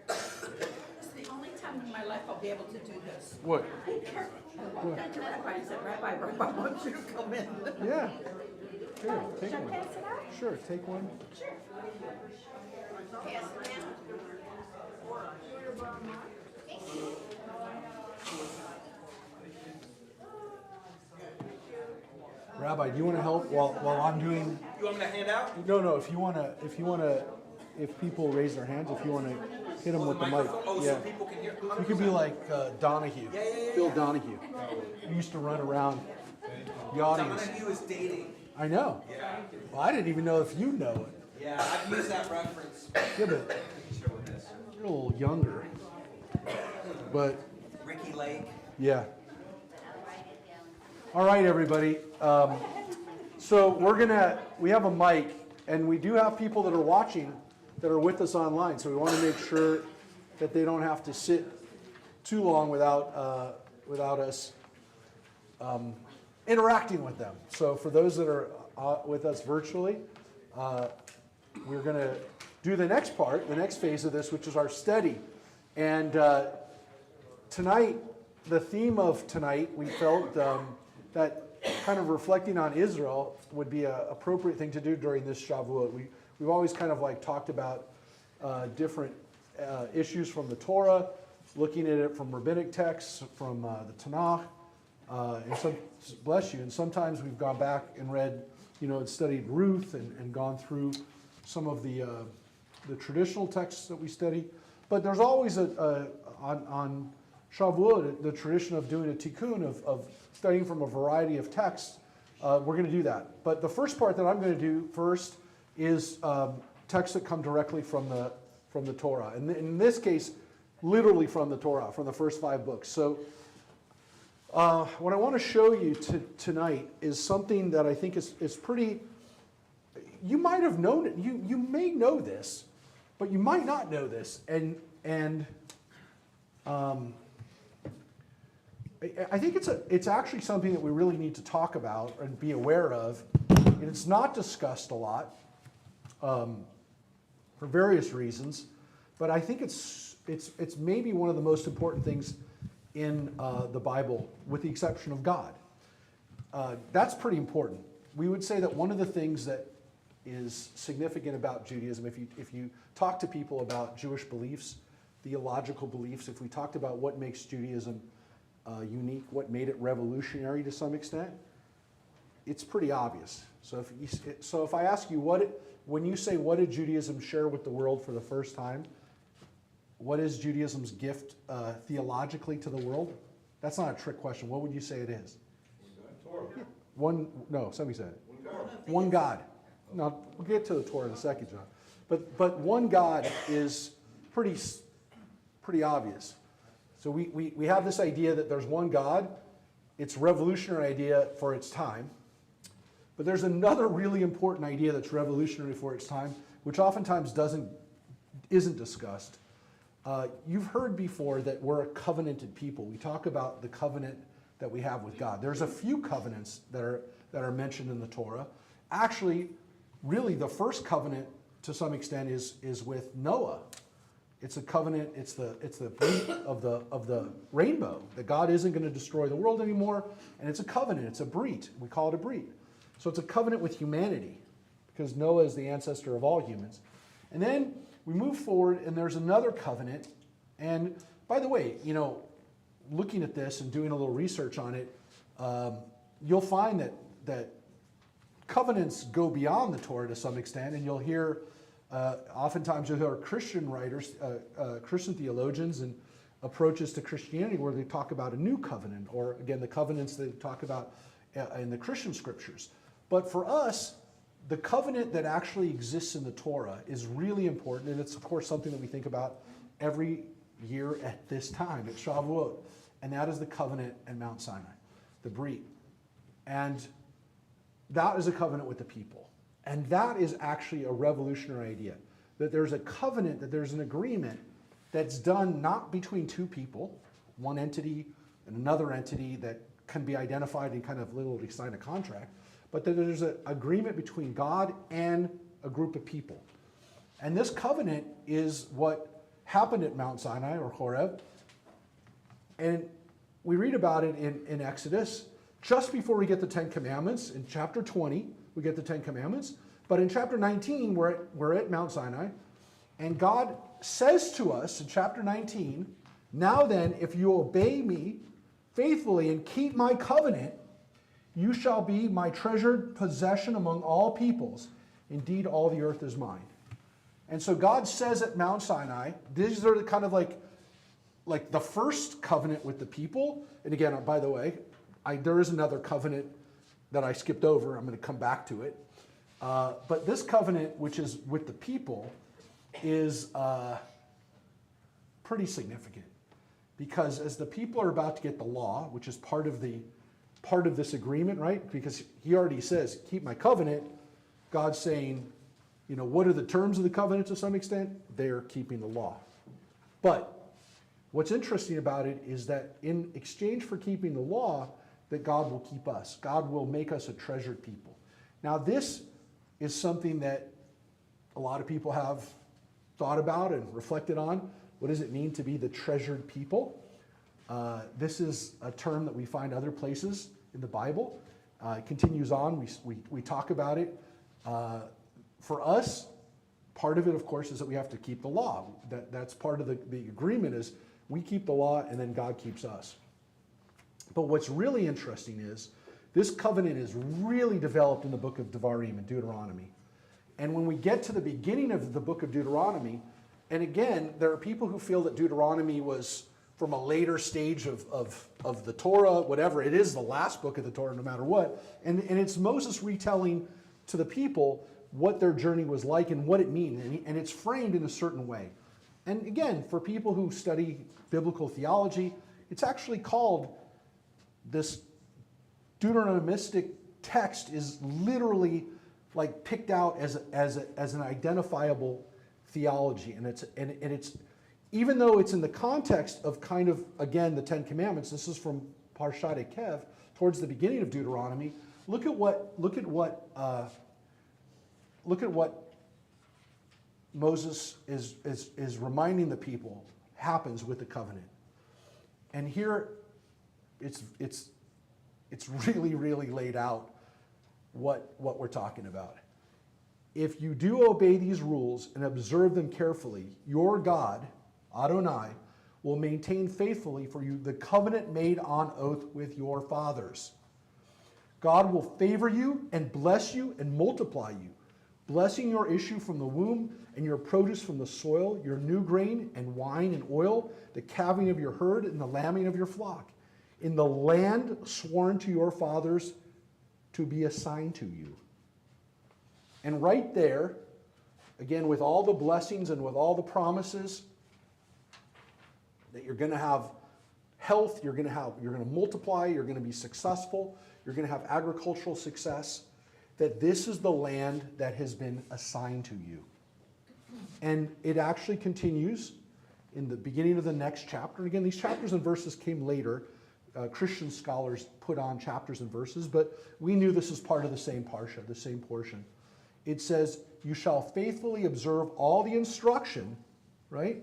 It's the only time in my life I'll be able to do this. What? I walked into Rabbi and said, Rabbi, I want you to come in. Yeah. Here, take Should I one. pass it out? Sure, take one. Sure. Pass it down. Rabbi, do you want to help while I'm doing? You want me to hand out? No. If people raise their hands, if you want to hit them with the mic, Oh, yeah. so people can hear. You could be like Donahue, Phil Donahue. He used to run around the audience. Donahue is dating. I know. Yeah. Well, I didn't even know if you know it. Yeah, I've used that reference. Yeah, but you're a little younger. But Ricky Lake. yeah. All right, everybody. So we have a mic, and we do have people that are watching that are with us online. So we want to make sure that they don't have to sit too long without us interacting with them. So for those that are with us virtually, we're going to do the next part, the next phase of this, which is our study. And tonight, the theme of tonight, we felt that kind of reflecting on Israel would be an appropriate thing to do during this Shavuot. We've always kind of like talked about different issues from the Torah, looking at it from rabbinic texts, from the Tanakh, and sometimes we've gone back and read, and studied Ruth and gone through some of the traditional texts that we study. But there's always on Shavuot, the tradition of doing a tikkun, of studying from a variety of texts. We're going to do that. But the first part that I'm going to do first is texts that come directly from the Torah. And in this case, literally from the Torah, from the first 5 books. So what I want to show you tonight is something that I think is pretty, you might have known it. You may know this, but you might not know this. And I think it's actually something that we really need to talk about and be aware of. And it's not discussed a lot for various reasons, but I think it's maybe one of the most important things in the Bible, with the exception of God. That's pretty important. We would say that one of the things that is significant about Judaism, if you talk to people about Jewish beliefs, theological beliefs, if we talked about what makes Judaism unique, what made it revolutionary to some extent, it's pretty obvious. So if I ask you, when you say what did Judaism share with the world for the first time, what is Judaism's gift theologically to the world? That's not a trick question. What would you say it is? Somebody said it. One God. Now, we'll get to the Torah in a second, John. But one God is pretty obvious. So we have this idea that there's one God. It's a revolutionary idea for its time. But there's another really important idea that's revolutionary for its time, which oftentimes isn't discussed. You've heard before that we're a covenanted people. We talk about the covenant that we have with God. There's a few covenants that are mentioned in the Torah. Actually, really the first covenant to some extent is with Noah. It's a covenant, it's the brit of the rainbow, that God isn't going to destroy the world anymore, and it's a covenant, it's a brit. We call it a brit. So it's a covenant with humanity, because Noah is the ancestor of all humans. And then we move forward, and there's another covenant. And by the way, looking at this and doing a little research on it, you'll find that covenants go beyond the Torah to some extent, and you'll hear Oftentimes there are Christian writers, Christian theologians and approaches to Christianity where they talk about a new covenant, or again, the covenants they talk about in the Christian scriptures. But for us, the covenant that actually exists in the Torah is really important, and it's of course something that we think about every year at this time, at Shavuot, and that is the covenant at Mount Sinai, the Brit. And that is a covenant with the people. And that is actually a revolutionary idea, that there's a covenant, that there's an agreement that's done not between two people, one entity and another entity that can be identified and kind of literally sign a contract, but that there's an agreement between God and a group of people. And this covenant is what happened at Mount Sinai, or Horeb. And we read about it in Exodus, just before we get the Ten Commandments. In chapter 20, we get the Ten Commandments. But in chapter 19, we're at Mount Sinai. And God says to us in chapter 19, now then, if you obey me faithfully and keep my covenant, you shall be my treasured possession among all peoples. Indeed, all the earth is mine. And so God says at Mount Sinai, these are kind of like the first covenant with the people. And again, by the way, there is another covenant that I skipped over. I'm going to come back to it. But this covenant, which is with the people, is pretty significant. Because as the people are about to get the law, which is part of this agreement, right? Because he already says, keep my covenant. God's saying, you know, what are the terms of the covenant to some extent? They're keeping the law. But what's interesting about it is that in exchange for keeping the law, that God will keep us. God will make us a treasured people. Now this is something that a lot of people have thought about and reflected on. What does it mean to be the treasured people? This is a term that we find other places in the Bible. It continues on. We talk about it. For us, part of it, of course, is that we have to keep the law. That's part of the agreement is we keep the law and then God keeps us. But what's really interesting is this covenant is really developed in the book of Devarim and Deuteronomy. And when we get to the beginning of the book of Deuteronomy, and again, there are people who feel that Deuteronomy was from a later stage of the Torah, whatever. It is the last book of the Torah, no matter what. And it's Moses retelling to the people what their journey was like and what it means. And it's framed in a certain way. And again, for people who study biblical theology, it's actually called, this Deuteronomistic text is literally like picked out as an identifiable theology. And it's even though it's in the context of kind of, again, the Ten Commandments, this is from Parshat Ekev, towards the beginning of Deuteronomy. Look at what Moses is reminding the people happens with the covenant. And here it's really, really laid out what we're talking about. If you do obey these rules and observe them carefully, your God, Adonai, will maintain faithfully for you the covenant made on oath with your fathers. God will favor you and bless you and multiply you, blessing your issue from the womb and your produce from the soil, your new grain and wine and oil, the calving of your herd and the lambing of your flock, in the land sworn to your fathers to be assigned to you. And right there, again, with all the blessings and with all the promises, that you're going to have health, you're going to multiply, you're going to be successful, you're going to have agricultural success, that this is the land that has been assigned to you. And it actually continues in the beginning of the next chapter. Again, these chapters and verses came later. Christian scholars put on chapters and verses, but we knew this is part of the same parsha, the same portion. It says, you shall faithfully observe all the instruction, right?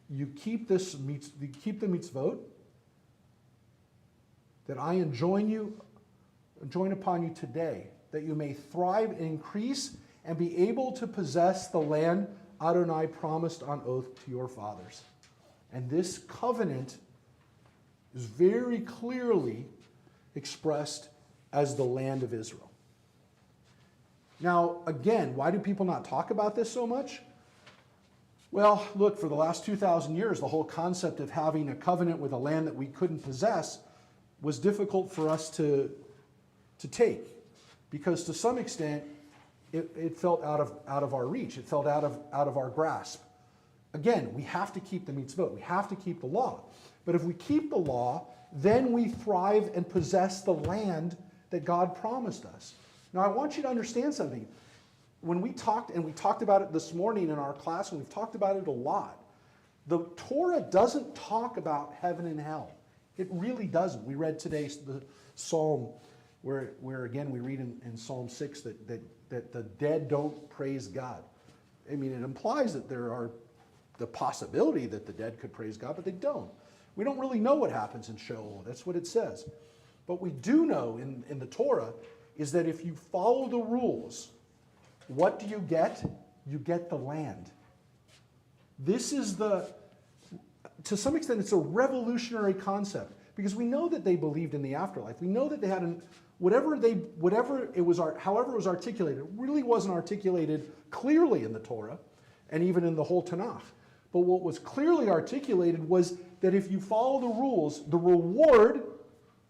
You keep the mitzvot that I enjoin upon you today, that you may thrive and increase and be able to possess the land Adonai promised on oath to your fathers. And this covenant is very clearly expressed as the land of Israel. Now, again, why do people not talk about this so much? Well, look, for the last 2,000 years, the whole concept of having a covenant with a land that we couldn't possess was difficult for us to take, because to some extent, it felt out of our reach. It felt out of our grasp. Again, we have to keep the mitzvot. We have to keep the law. But if we keep the law, then we thrive and possess the land that God promised us. Now, I want you to understand something. When we talked about it this morning in our class, and we've talked about it a lot, the Torah doesn't talk about heaven and hell. It really doesn't. We read today the Psalm where again, we read in Psalm 6 that the dead don't praise God. I mean, it implies that there are the possibility that the dead could praise God, but they don't. We don't really know what happens in Sheol. That's what it says. But we do know in the Torah is that if you follow the rules, what do you get? You get the land. This is to some extent, it's a revolutionary concept, because we know that they believed in the afterlife. We know that they had however it was articulated, it really wasn't articulated clearly in the Torah and even in the whole Tanakh. But what was clearly articulated was that if you follow the rules, the reward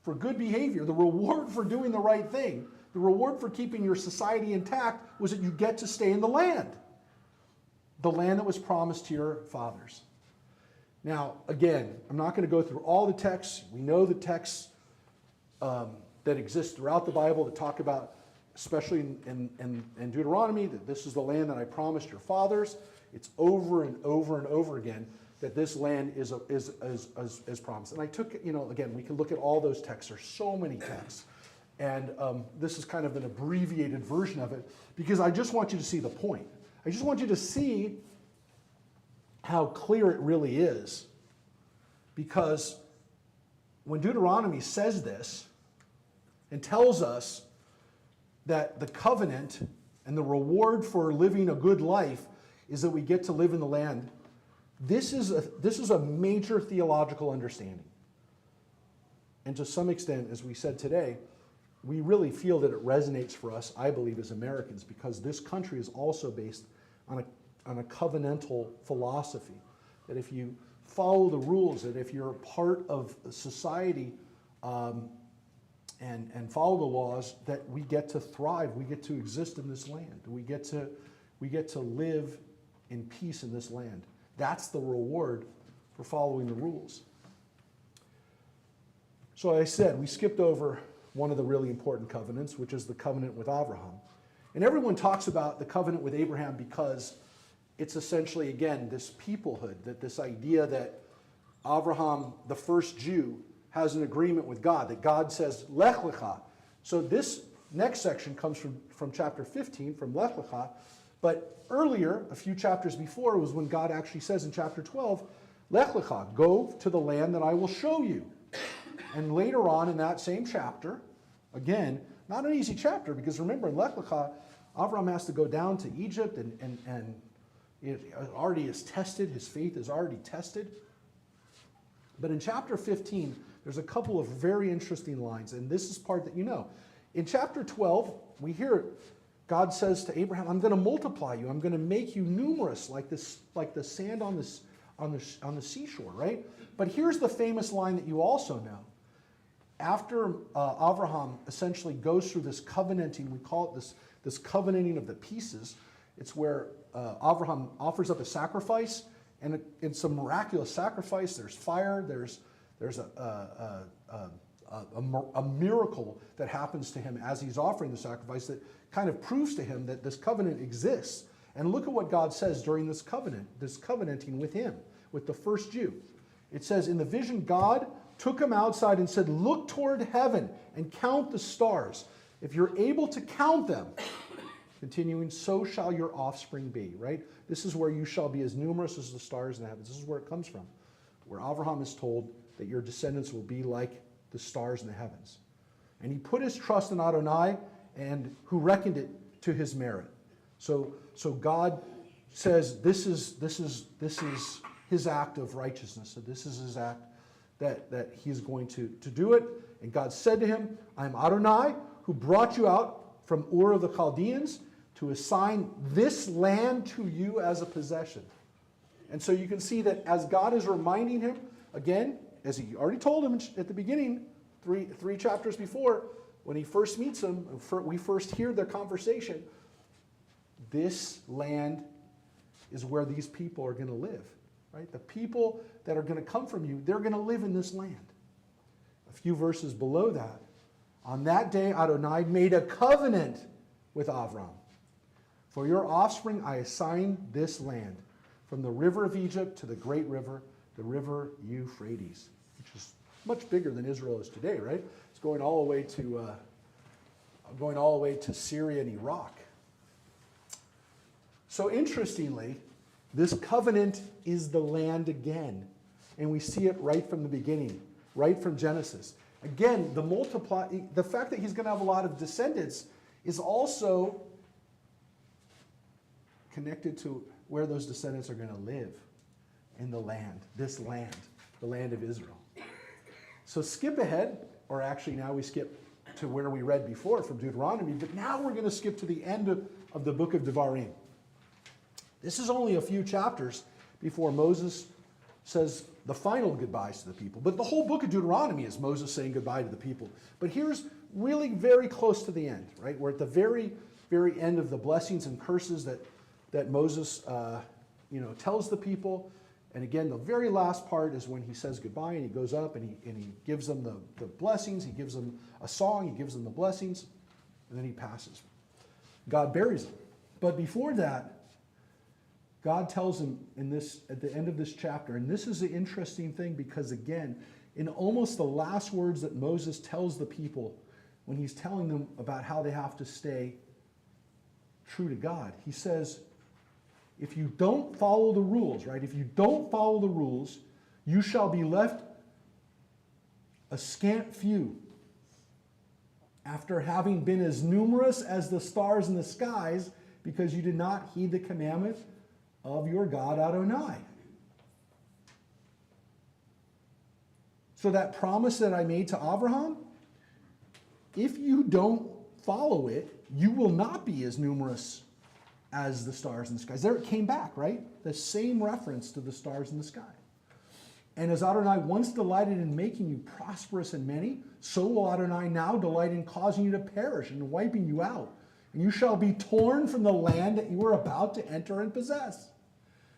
for good behavior, the reward for doing the right thing, the reward for keeping your society intact was that you get to stay in the land that was promised to your fathers. Now, again, I'm not going to go through all the texts. We know the texts that exist throughout the Bible that talk about, especially in Deuteronomy, that this is the land that I promised your fathers. It's over and over and over again that this land is promised. And I took, again, we can look at all those texts. There's so many texts. And this is kind of an abbreviated version of it, because I just want you to see the point. I just want you to see how clear it really is. Because when Deuteronomy says this and tells us that the covenant and the reward for living a good life is that we get to live in the land, this is a major theological understanding. And to some extent, as we said today, we really feel that it resonates for us, I believe, as Americans, because this country is also based on a covenantal philosophy. That if you follow the rules, that if you're a part of society and follow the laws, that we get to thrive, we get to exist in this land, we get to live in peace in this land. That's the reward for following the rules. So I said, we skipped over one of the really important covenants, which is the covenant with Abraham. And everyone talks about the covenant with Abraham because it's essentially, again, this peoplehood, that this idea that Abraham, the first Jew, has an agreement with God, that God says, Lech Lecha. So this next section comes from chapter 15, from Lech Lecha. But earlier, a few chapters before, was when God actually says in chapter 12, Lech Lecha, go to the land that I will show you. And later on in that same chapter, again, not an easy chapter, because remember, in Lech Lecha, Abraham has to go down to Egypt, and it already is tested, his faith is already tested. But in chapter 15, there's a couple of very interesting lines, and this is part that you know. In chapter 12, we hear God says to Abraham, I'm going to multiply you, I'm going to make you numerous like the sand on the seashore, right? But here's the famous line that you also know. After Abraham essentially goes through this covenanting, we call it this covenanting of the pieces. It's where Abraham offers up a sacrifice, and it's a miraculous sacrifice. There's fire. There's a miracle that happens to him as he's offering the sacrifice that kind of proves to him that this covenant exists. And look at what God says during this covenanting with him, with the first Jew. It says, in the vision, God took him outside and said, look toward heaven and count the stars. If you're able to count them, continuing, so shall your offspring be, right? This is where you shall be as numerous as the stars in the heavens. This is where it comes from, where Abraham is told that your descendants will be like the stars in the heavens. And he put his trust in Adonai, and who reckoned it to his merit. So God says this is his act of righteousness. So this is his act that he's going to do it. And God said to him, I am Adonai, who brought you out from Ur of the Chaldeans to assign this land to you as a possession. And so you can see that as God is reminding him, again, as he already told him at the beginning, three chapters before, when he first meets him, we first hear their conversation, this land is where these people are going to live, right? The people that are going to come from you, they're going to live in this land. A few verses below that, on that day Adonai made a covenant with Avram. For your offspring I assign this land, from the river of Egypt to the great river, the river Euphrates, which is much bigger than Israel is today, right? It's going all the way to Syria and Iraq. So interestingly, this covenant is the land again, and we see it right from the beginning, right from Genesis. Again, the fact that he's going to have a lot of descendants is also connected to where those descendants are going to live in the land, the land of Israel. So skip ahead, or actually now we skip to where we read before from Deuteronomy, but now we're going to skip to the end of the book of Devarim. This is only a few chapters before Moses says the final goodbyes to the people. But the whole book of Deuteronomy is Moses saying goodbye to the people. But here's really very close to the end, right? We're at the very, very end of the blessings and curses that Moses tells the people. And again, the very last part is when he says goodbye and he goes up and he gives them the blessings. He gives them a song. He gives them the blessings. And then he passes. God buries him. But before that, God tells him at the end of this chapter, and this is the interesting thing because again, in almost the last words that Moses tells the people when he's telling them about how they have to stay true to God, he says, if you don't follow the rules, right? If you don't follow the rules, you shall be left a scant few after having been as numerous as the stars in the skies because you did not heed the commandment of your God Adonai. So that promise that I made to Abraham, if you don't follow it, you will not be as numerous as the stars in the skies. There it came back, right? The same reference to the stars in the sky. And as Adonai once delighted in making you prosperous and many, so will Adonai now delight in causing you to perish and wiping you out. And you shall be torn from the land that you are about to enter and possess.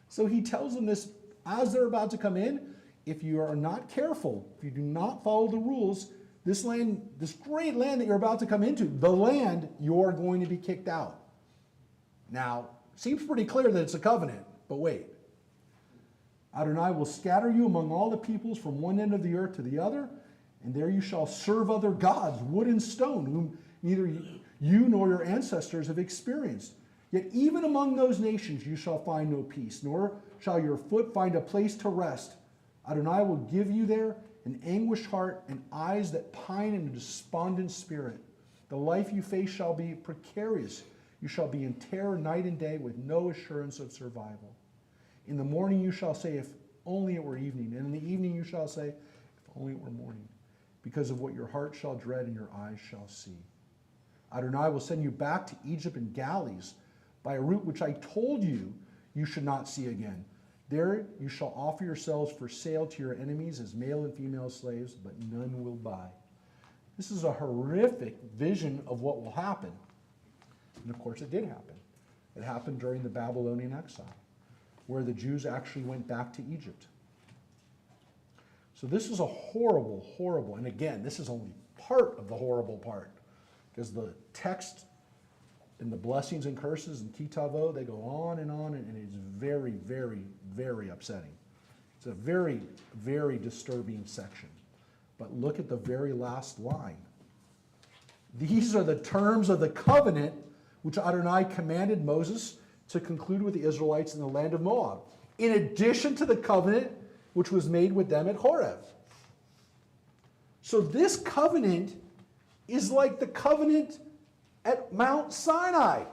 So he tells them this as they're about to come in. If you are not careful, if you do not follow the rules, this land, this great land that you're about to come into, the land, you're going to be kicked out. Now, seems pretty clear that it's a covenant, but wait. Adonai will scatter you among all the peoples from one end of the earth to the other, and there you shall serve other gods, wood and stone, whom neither you nor your ancestors have experienced. Yet even among those nations you shall find no peace, nor shall your foot find a place to rest. Adonai will give you there an anguished heart and eyes that pine in a despondent spirit. The life you face shall be precarious. You shall be in terror night and day with no assurance of survival. In the morning you shall say, if only it were evening. And in the evening you shall say, if only it were morning. Because of what your heart shall dread and your eyes shall see. Adonai will send you back to Egypt in galleys, by a route which I told you you should not see again. There you shall offer yourselves for sale to your enemies as male and female slaves, but none will buy. This is a horrific vision of what will happen. And of course it did happen. It happened during the Babylonian exile, where the Jews actually went back to Egypt. So this is a horrible, horrible, and again, this is only part of the horrible part, because the text and the blessings and curses and kitavo, they go on, and it's very, very, very upsetting. It's a very, very disturbing section. But look at the very last line. These are the terms of the covenant which Adonai commanded Moses to conclude with the Israelites in the land of Moab, in addition to the covenant which was made with them at Horeb. So this covenant is like the covenant at Mount Sinai.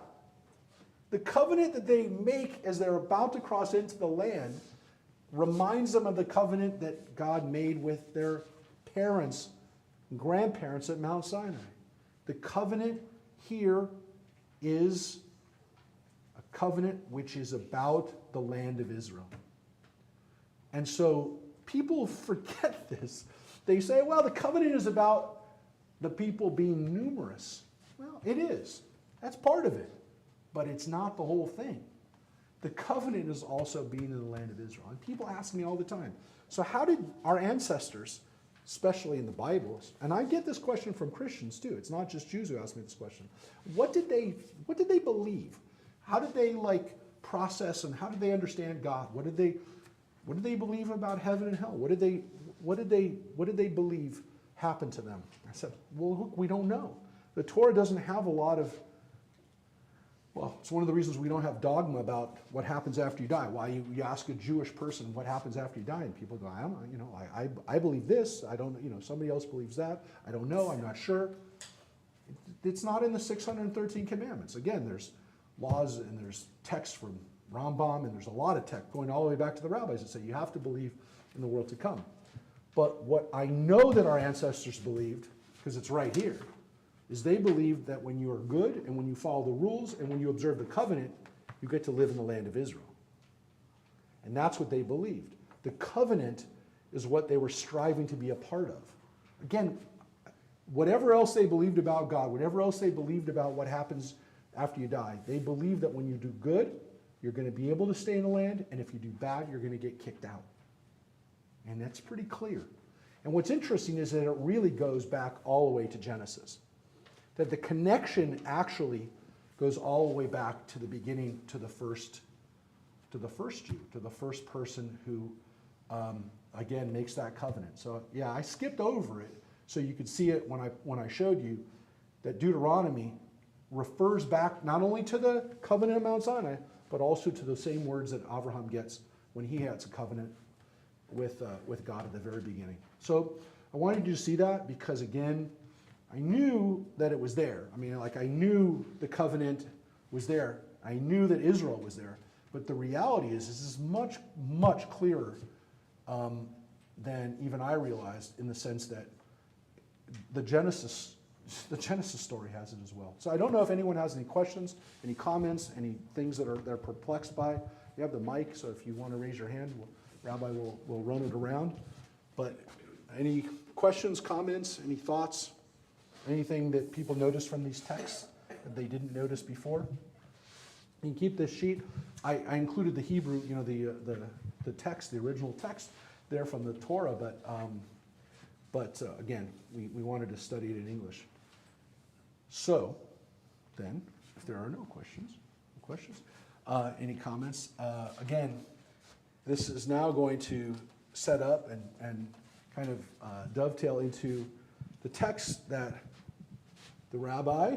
The covenant that they make as they're about to cross into the land reminds them of the covenant that God made with their parents and grandparents at Mount Sinai. The covenant here is a covenant which is about the land of Israel. And so people forget this. They say, well, the covenant is about the people being numerous. Well, it is. That's part of it. But it's not the whole thing. The covenant is also being in the land of Israel. And people ask me all the time, so how did our ancestors, especially in the Bibles, and I get this question from Christians too, it's not just Jews who ask me this question, what did they believe? How did they process, and how did they understand God? What did they believe about heaven and hell? What did they believe happened to them? I said, well, look, we don't know. The Torah doesn't have a lot of, well, it's one of the reasons we don't have dogma about what happens after you die. Why you ask a Jewish person what happens after you die, and people go, I don't know, I believe this, I don't, somebody else believes that, I don't know, I'm not sure. It's not in the 613 commandments. Again, there's laws and there's texts from Rambam, and there's a lot of text going all the way back to the rabbis that say you have to believe in the world to come. But what I know that our ancestors believed, because it's right here, is they believed that when you are good and when you follow the rules and when you observe the covenant, you get to live in the land of Israel. And that's what they believed. The covenant is what they were striving to be a part of. Again, whatever else they believed about God, whatever else they believed about what happens after you die, they believed that when you do good, you're going to be able to stay in the land, and if you do bad, you're going to get kicked out. And that's pretty clear. And what's interesting is that it really goes back all the way to Genesis. That the connection actually goes all the way back to the beginning, to the first Jew, to the first person who, again, makes that covenant. So yeah, I skipped over it so you could see it when I showed you that Deuteronomy refers back not only to the covenant of Mount Sinai, but also to the same words that Abraham gets when he has a covenant with God at the very beginning. So I wanted you to see that because, again, I knew that it was there. I mean, I knew the covenant was there. I knew that Israel was there. But the reality is, this is much, much clearer than even I realized, in the sense that the Genesis story has it as well. So I don't know if anyone has any questions, any comments, any things that they're perplexed by. You have the mic, so if you want to raise your hand, Rabbi will run it around. But any questions, comments, any thoughts? Anything that people noticed from these texts that they didn't notice before? You can keep this sheet. I included the Hebrew, the text, the original text there from the Torah, but again, we wanted to study it in English. So then, if there are no questions, any comments? Again, this is now going to set up and kind of dovetail into the text that the rabbi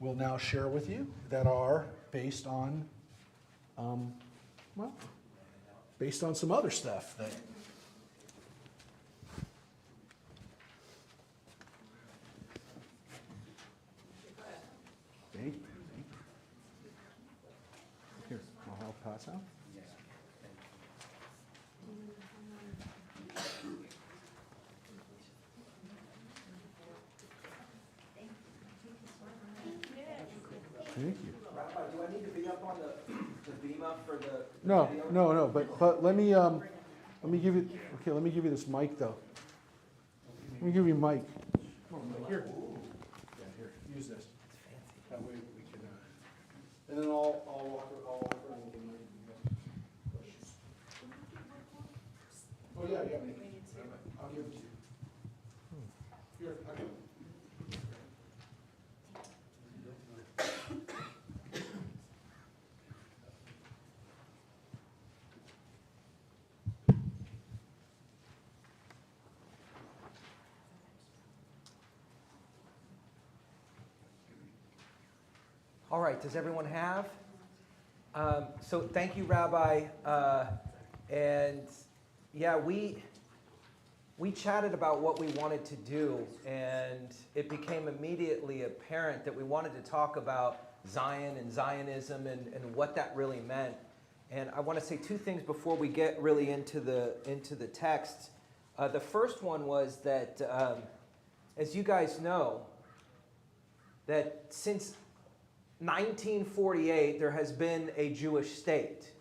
will now share with you that are based on, based on some other stuff that. Okay. Here, I'll help pass out. Thank you. Rabbi, do I need to be up on the bima for the No, video? no, but let me give you this mic though. Let me give you a mic. Here. Yeah, here. Use this. That way we can. And then I'll walk around with the mic. Questions? Oh yeah. I'll give it to you. Here, I'll give it. All right, does everyone have? So thank you, Rabbi. And yeah, we chatted about what we wanted to do, and it became immediately apparent that we wanted to talk about Zion and Zionism and what that really meant. And I want to say two things before we get really into the text. The first one was that, as you guys know, that since 1948 there has been a Jewish state.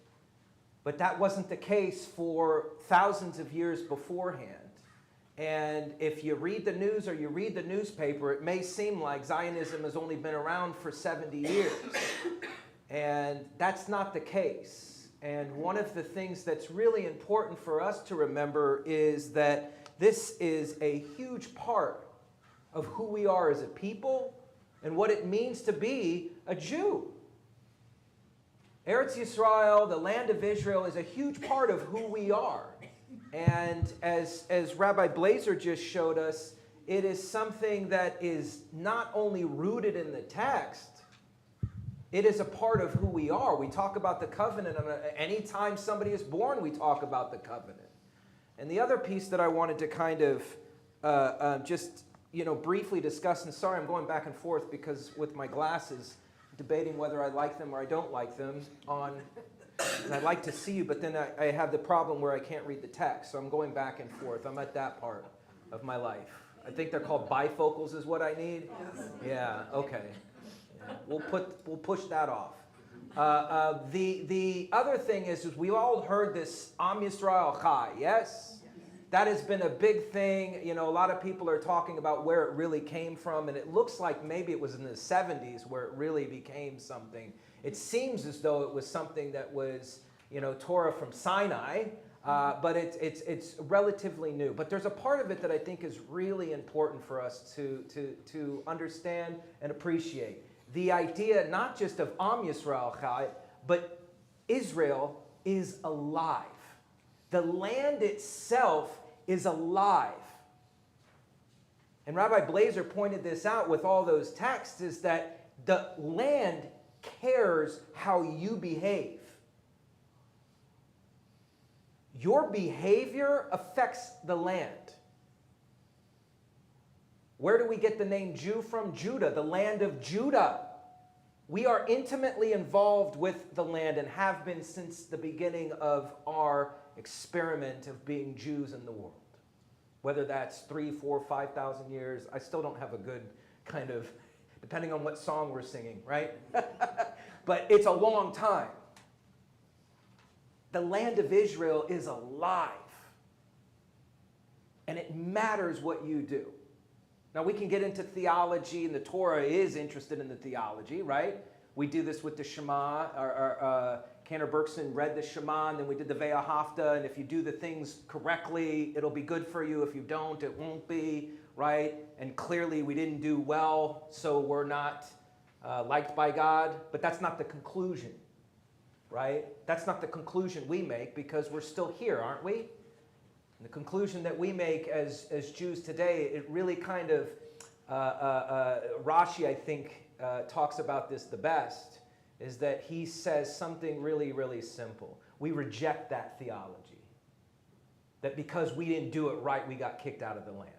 But that wasn't the case for thousands of years beforehand. And if you read the news or you read the newspaper, it may seem like Zionism has only been around for 70 years. And that's not the case. And one of the things that's really important for us to remember is that this is a huge part of who we are as a people and what it means to be a Jew. Eretz Yisrael, the land of Israel, is a huge part of who we are. And as Rabbi Blazer just showed us, it is something that is not only rooted in the text, it is a part of who we are. We talk about the covenant. Anytime somebody is born, we talk about the covenant. And the other piece that I wanted to kind of just briefly discuss, and sorry I'm going back and forth because with my glasses, debating whether I like them or I don't like them and I'd like to see you, but then I have the problem where I can't read the text, so I'm going back and forth. I'm at that part of my life. I think they're called bifocals is what I need. Yeah, okay. Yeah. We'll push that off. The other thing is we all heard this Am Yisrael Chai, yes? That has been a big thing. A lot of people are talking about where it really came from, and it looks like maybe it was in the 70s where it really became something. It seems as though it was something that was, Torah from Sinai, but it's relatively new. But there's a part of it that I think is really important for us to understand and appreciate. The idea not just of Am Yisrael Chai, but Israel is alive. The land itself is alive. And Rabbi Blazer pointed this out with all those texts, is that the land cares how you behave. Your behavior affects the land. Where do we get the name Jew from? Judah, the land of Judah. We are intimately involved with the land and have been since the beginning of our experiment of being Jews in the world. Whether that's 3, 4, 5,000 years, I still don't have a good kind of, depending on what song we're singing, right? But it's a long time. The land of Israel is alive. And it matters what you do. Now, we can get into theology, and the Torah is interested in the theology, right? We do this with the Shema. Cantor Berkson read the Shema, and then we did the Ve'ahavta, and if you do the things correctly, it'll be good for you. If you don't, it won't be, right? And clearly, we didn't do well, so we're not liked by God. But that's not the conclusion, right? That's not the conclusion we make, because we're still here, aren't we? And the conclusion that we make as Jews today, it really kind of, Rashi, I think, talks about this the best, is that he says something really, really simple. We reject that theology. That because we didn't do it right, we got kicked out of the land.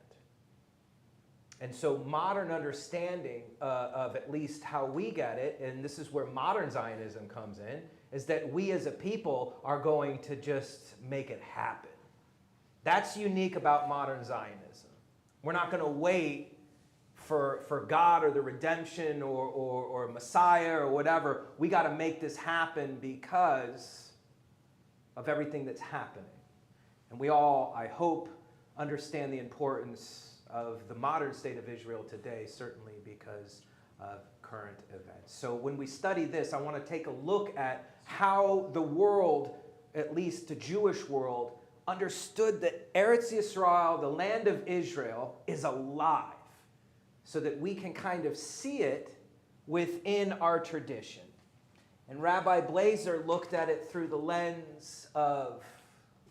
And so modern understanding of at least how we get it, and this is where modern Zionism comes in, is that we as a people are going to just make it happen. That's unique about modern Zionism. We're not going to wait for God or the redemption or Messiah or whatever. We got to make this happen because of everything that's happening. And we all, I hope, understand the importance of the modern state of Israel today, certainly because of current events. So when we study this, I want to take a look at how the world, at least the Jewish world, understood that Eretz Yisrael, the land of Israel, is alive, so that we can kind of see it within our tradition. And Rabbi Blazer looked at it through the lens of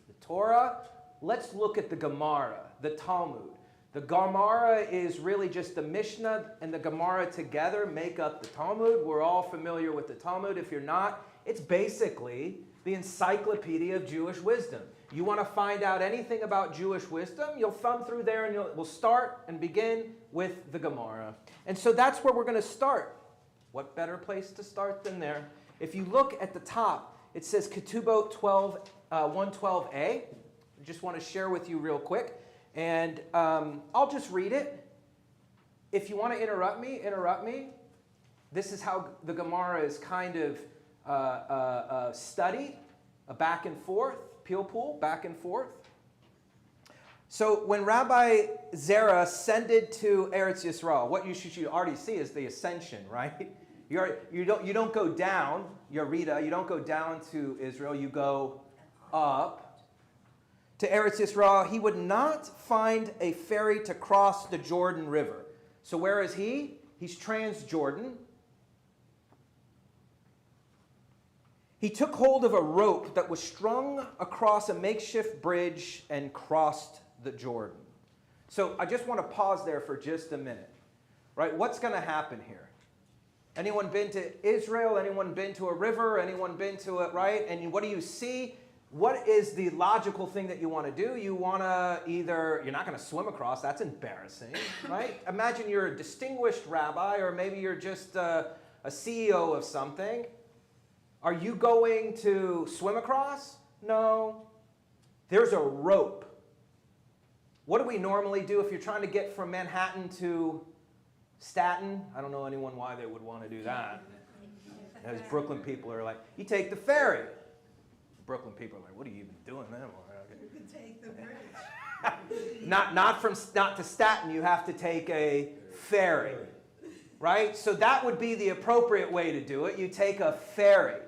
the Torah. Let's look at the Gemara, the Talmud. The Gemara is really just the Mishnah and the Gemara together make up the Talmud. We're all familiar with the Talmud. If you're not, it's basically the encyclopedia of Jewish wisdom. You want to find out anything about Jewish wisdom, you'll thumb through there and we'll start and begin with the Gemara. And so that's where we're going to start. What better place to start than there? If you look at the top, it says Ketubot 112a. I just want to share with you real quick. And I'll just read it. If you want to interrupt me, interrupt me. This is how the Gemara is kind of studied. a back and forth, peel pull, back and forth. So when Rabbi Zerah ascended to Eretz Yisrael, what you should already see is the ascension, right? You don't go down, Yerida, you don't go down to Israel, you go up to Eretz Yisrael. He would not find a ferry to cross the Jordan River. So where is he? He's Transjordan. He took hold of a rope that was strung across a makeshift bridge and crossed the Jordan. So I just want to pause there for just a minute. Right? What's going to happen here? Anyone been to Israel? Anyone been to a river? Anyone been to it, right? And what do you see? What is the logical thing that you want to do? You want to either, you're not going to swim across, that's embarrassing, right? Imagine you're a distinguished rabbi, or maybe you're just a CEO of something. Are you going to swim across? No. There's a rope. What do we normally do if you're trying to get from Manhattan to Staten? I don't know anyone why they would want to do that. As Brooklyn people are like, you take the ferry. Brooklyn people are like, what are you even doing that for? You can take the bridge. not to Staten, you have to take a ferry. Right? So that would be the appropriate way to do it. You take a ferry.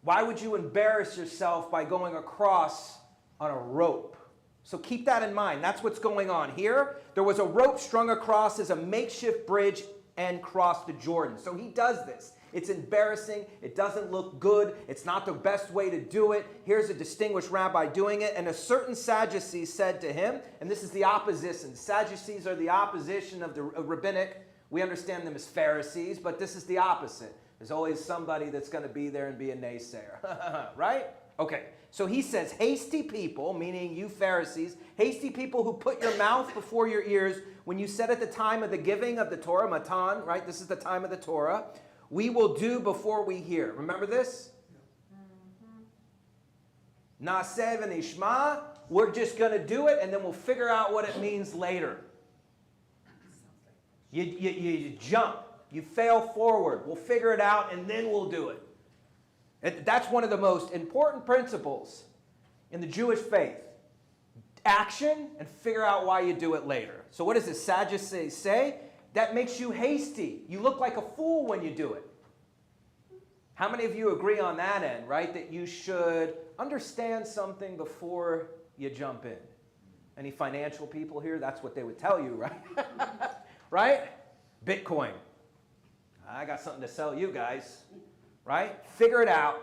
Why would you embarrass yourself by going across on a rope? So keep that in mind. That's what's going on here. There was a rope strung across as a makeshift bridge and crossed the Jordan. So he does this. It's embarrassing. It doesn't look good. It's not the best way to do it. Here's a distinguished rabbi doing it. And a certain Sadducee said to him, and this is the opposition. Sadducees are the opposition of the rabbinic. We understand them as Pharisees, but this is the opposite. There's always somebody that's going to be there and be a naysayer. Right? Okay. So he says, hasty people, meaning you Pharisees, hasty people who put your mouth before your ears when you said at the time of the giving of the Torah, Matan, right? This is the time of the Torah. We will do before we hear. Remember this? Naaseh v'nishma. We're just going to do it, and then we'll figure out what it means later. You jump. You fail forward. We'll figure it out, and then we'll do it. That's one of the most important principles in the Jewish faith. Action, and figure out why you do it later. So what does the Sadducees say? That makes you hasty. You look like a fool when you do it. How many of you agree on that end, right? That you should understand something before you jump in. Any financial people here? That's what they would tell you, right? Right? Bitcoin. I got something to sell you guys. Right? Figure it out.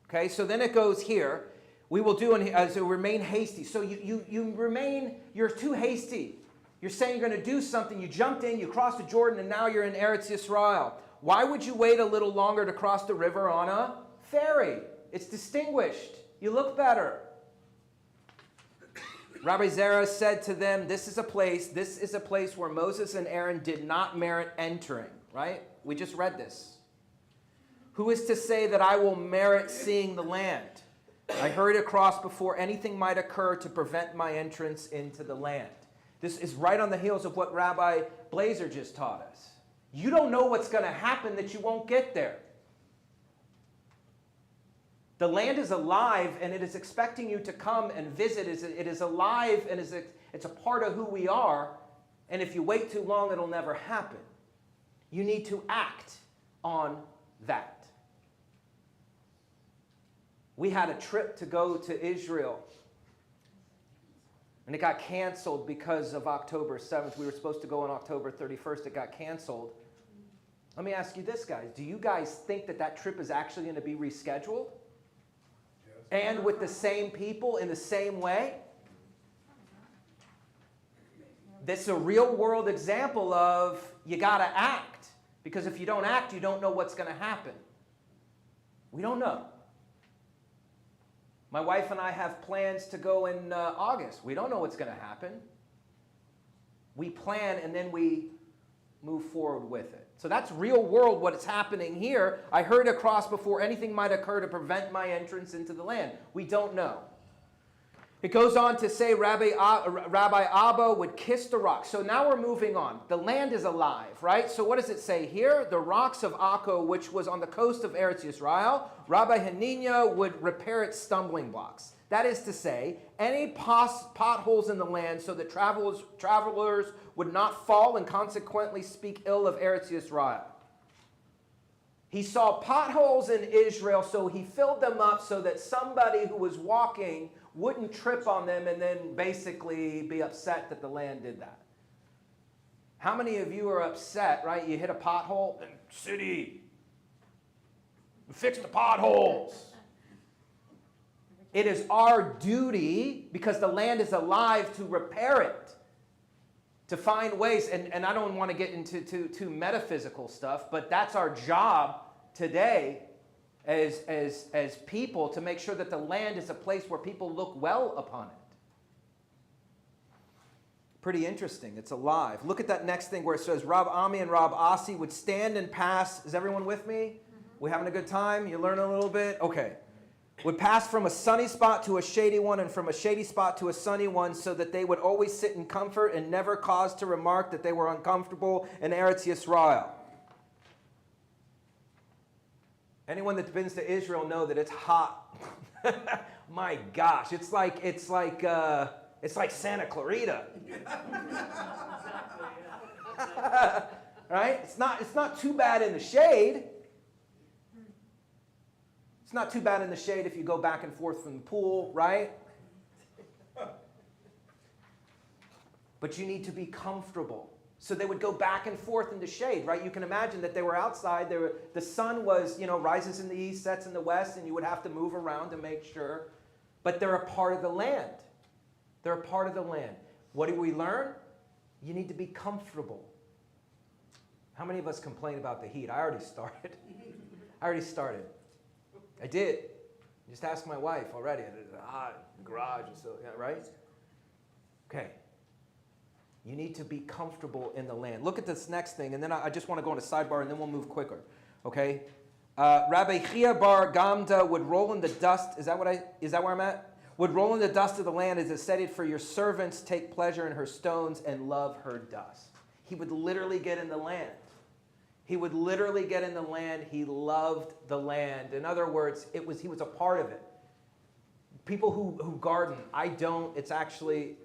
Okay, so then it goes here. We will do as to remain hasty. So you're too hasty. You're saying you're going to do something. You jumped in, you crossed the Jordan, and now you're in Eretz Yisrael. Why would you wait a little longer to cross the river on a ferry? It's distinguished. You look better. Rabbi Zerah said to them, this is a place where Moses and Aaron did not merit entering. Right? We just read this. Who is to say that I will merit seeing the land? I hurried across before anything might occur to prevent my entrance into the land. This is right on the heels of what Rabbi Blazer just taught us. You don't know what's going to happen that you won't get there. The land is alive, and it is expecting you to come and visit. It is alive, and it's a part of who we are. And if you wait too long, it'll never happen. You need to act on that. We had a trip to go to Israel, and it got canceled because of October 7th. We were supposed to go on October 31st. It got canceled. Let me ask you this, guys. Do you guys think that trip is actually going to be rescheduled? Yes. And with the same people in the same way? This is a real-world example of you got to act. Because if you don't act, you don't know what's going to happen. We don't know. My wife and I have plans to go in August. We don't know what's going to happen. We plan and then we move forward with it. So that's real world what is happening here. I hurried across before anything might occur to prevent my entrance into the land. We don't know. It goes on to say Rabbi Abba would kiss the rock. So now we're moving on. The land is alive, right? So what does it say here? The rocks of Akko, which was on the coast of Eretz Yisrael, Rabbi Hanina would repair its stumbling blocks. That is to say, any potholes in the land so that travelers would not fall and consequently speak ill of Eretz Yisrael. He saw potholes in Israel, so he filled them up so that somebody who was walking wouldn't trip on them and then basically be upset that the land did that. How many of you are upset, right? You hit a pothole, and city, fix the potholes. It is our duty, because the land is alive, to repair it, to find ways. And I don't want to get into too metaphysical stuff, but that's our job today as people, to make sure that the land is a place where people look well upon it. Pretty interesting. It's alive. Look at that next thing where it says Rab Ami and Rab Asi would stand and pass. Is everyone with me? We having a good time? You learn a little bit? Okay. Would pass from a sunny spot to a shady one and from a shady spot to a sunny one, so that they would always sit in comfort and never cause to remark that they were uncomfortable in Eretz Yisrael. Anyone that's been to Israel know that it's hot. My gosh, it's like Santa Clarita. Right? It's not too bad in the shade. It's not too bad in the shade if you go back and forth from the pool, right? But you need to be comfortable. So they would go back and forth in the shade, right? You can imagine that they were outside. The sun was, rises in the east, sets in the west, and you would have to move around to make sure. But they're a part of the land. They're a part of the land. What do we learn? You need to be comfortable. How many of us complain about the heat? I already started. I did. Just ask my wife already. It's a hot garage and so, right? Okay. You need to be comfortable in the land. Look at this next thing, and then I just want to go on a sidebar, and then we'll move quicker. Okay? Rabbi Chia bar Gamda would roll in the dust. Is that where I'm at? Would roll in the dust of the land, as it said it, for your servants take pleasure in her stones and love her dust. He would literally get in the land. He would literally get in the land. He loved the land. In other words, he was a part of it. People who garden, I don't. It's actually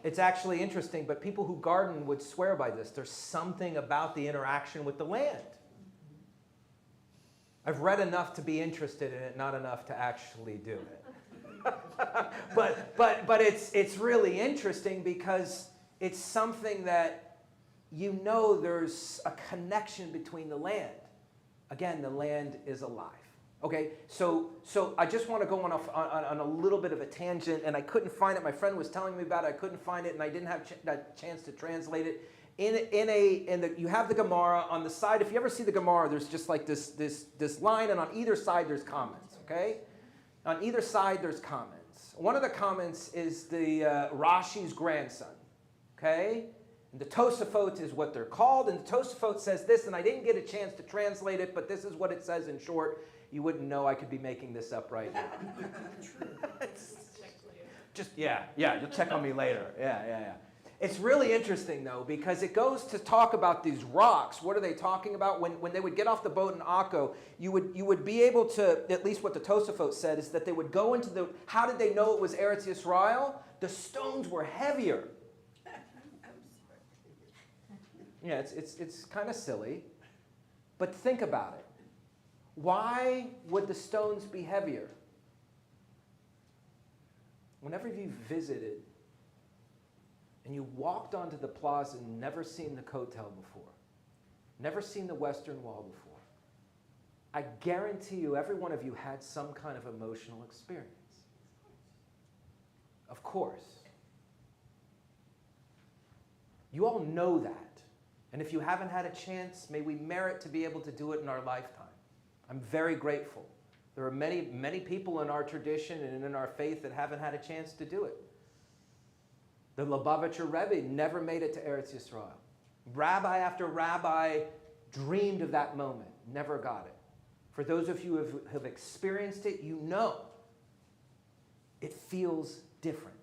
interesting, but people who garden would swear by this. There's something about the interaction with the land. I've read enough to be interested in it, not enough to actually do it. but it's really interesting, because it's something that there's a connection between the land. Again, the land is alive. Okay, so I just want to go on a little bit of a tangent, and I couldn't find it. My friend was telling me about it. I couldn't find it, and I didn't have that chance to translate it. You have the Gemara on the side. If you ever see the Gemara, there's just like this line, and on either side there's comments. Okay, on either side there's comments. One of the comments is the Rashi's grandson. Okay. And the Tosafot is what they're called, and the Tosafot says this, and I didn't get a chance to translate it, but this is what it says in short. You wouldn't know I could be making this up right now. You'll check on me later. Yeah. It's really interesting, though, because it goes to talk about these rocks. What are they talking about? When they would get off the boat in Akko, you would be able to, at least what the Tosafot said, is that they would go into the, how did they know it was Eretz Yisrael? The stones were heavier. Yeah, it's kind of silly, but think about it. Why would the stones be heavier? Whenever you visited and you walked onto the plaza and never seen the Kotel before, never seen the Western Wall before, I guarantee you every one of you had some kind of emotional experience. Of course. You all know that. And if you haven't had a chance, may we merit to be able to do it in our lifetime. I'm very grateful. There are many, many people in our tradition and in our faith that haven't had a chance to do it. The Lubavitcher Rebbe never made it to Eretz Yisrael. Rabbi after rabbi dreamed of that moment, never got it. For those of you who have experienced it, you know it feels different.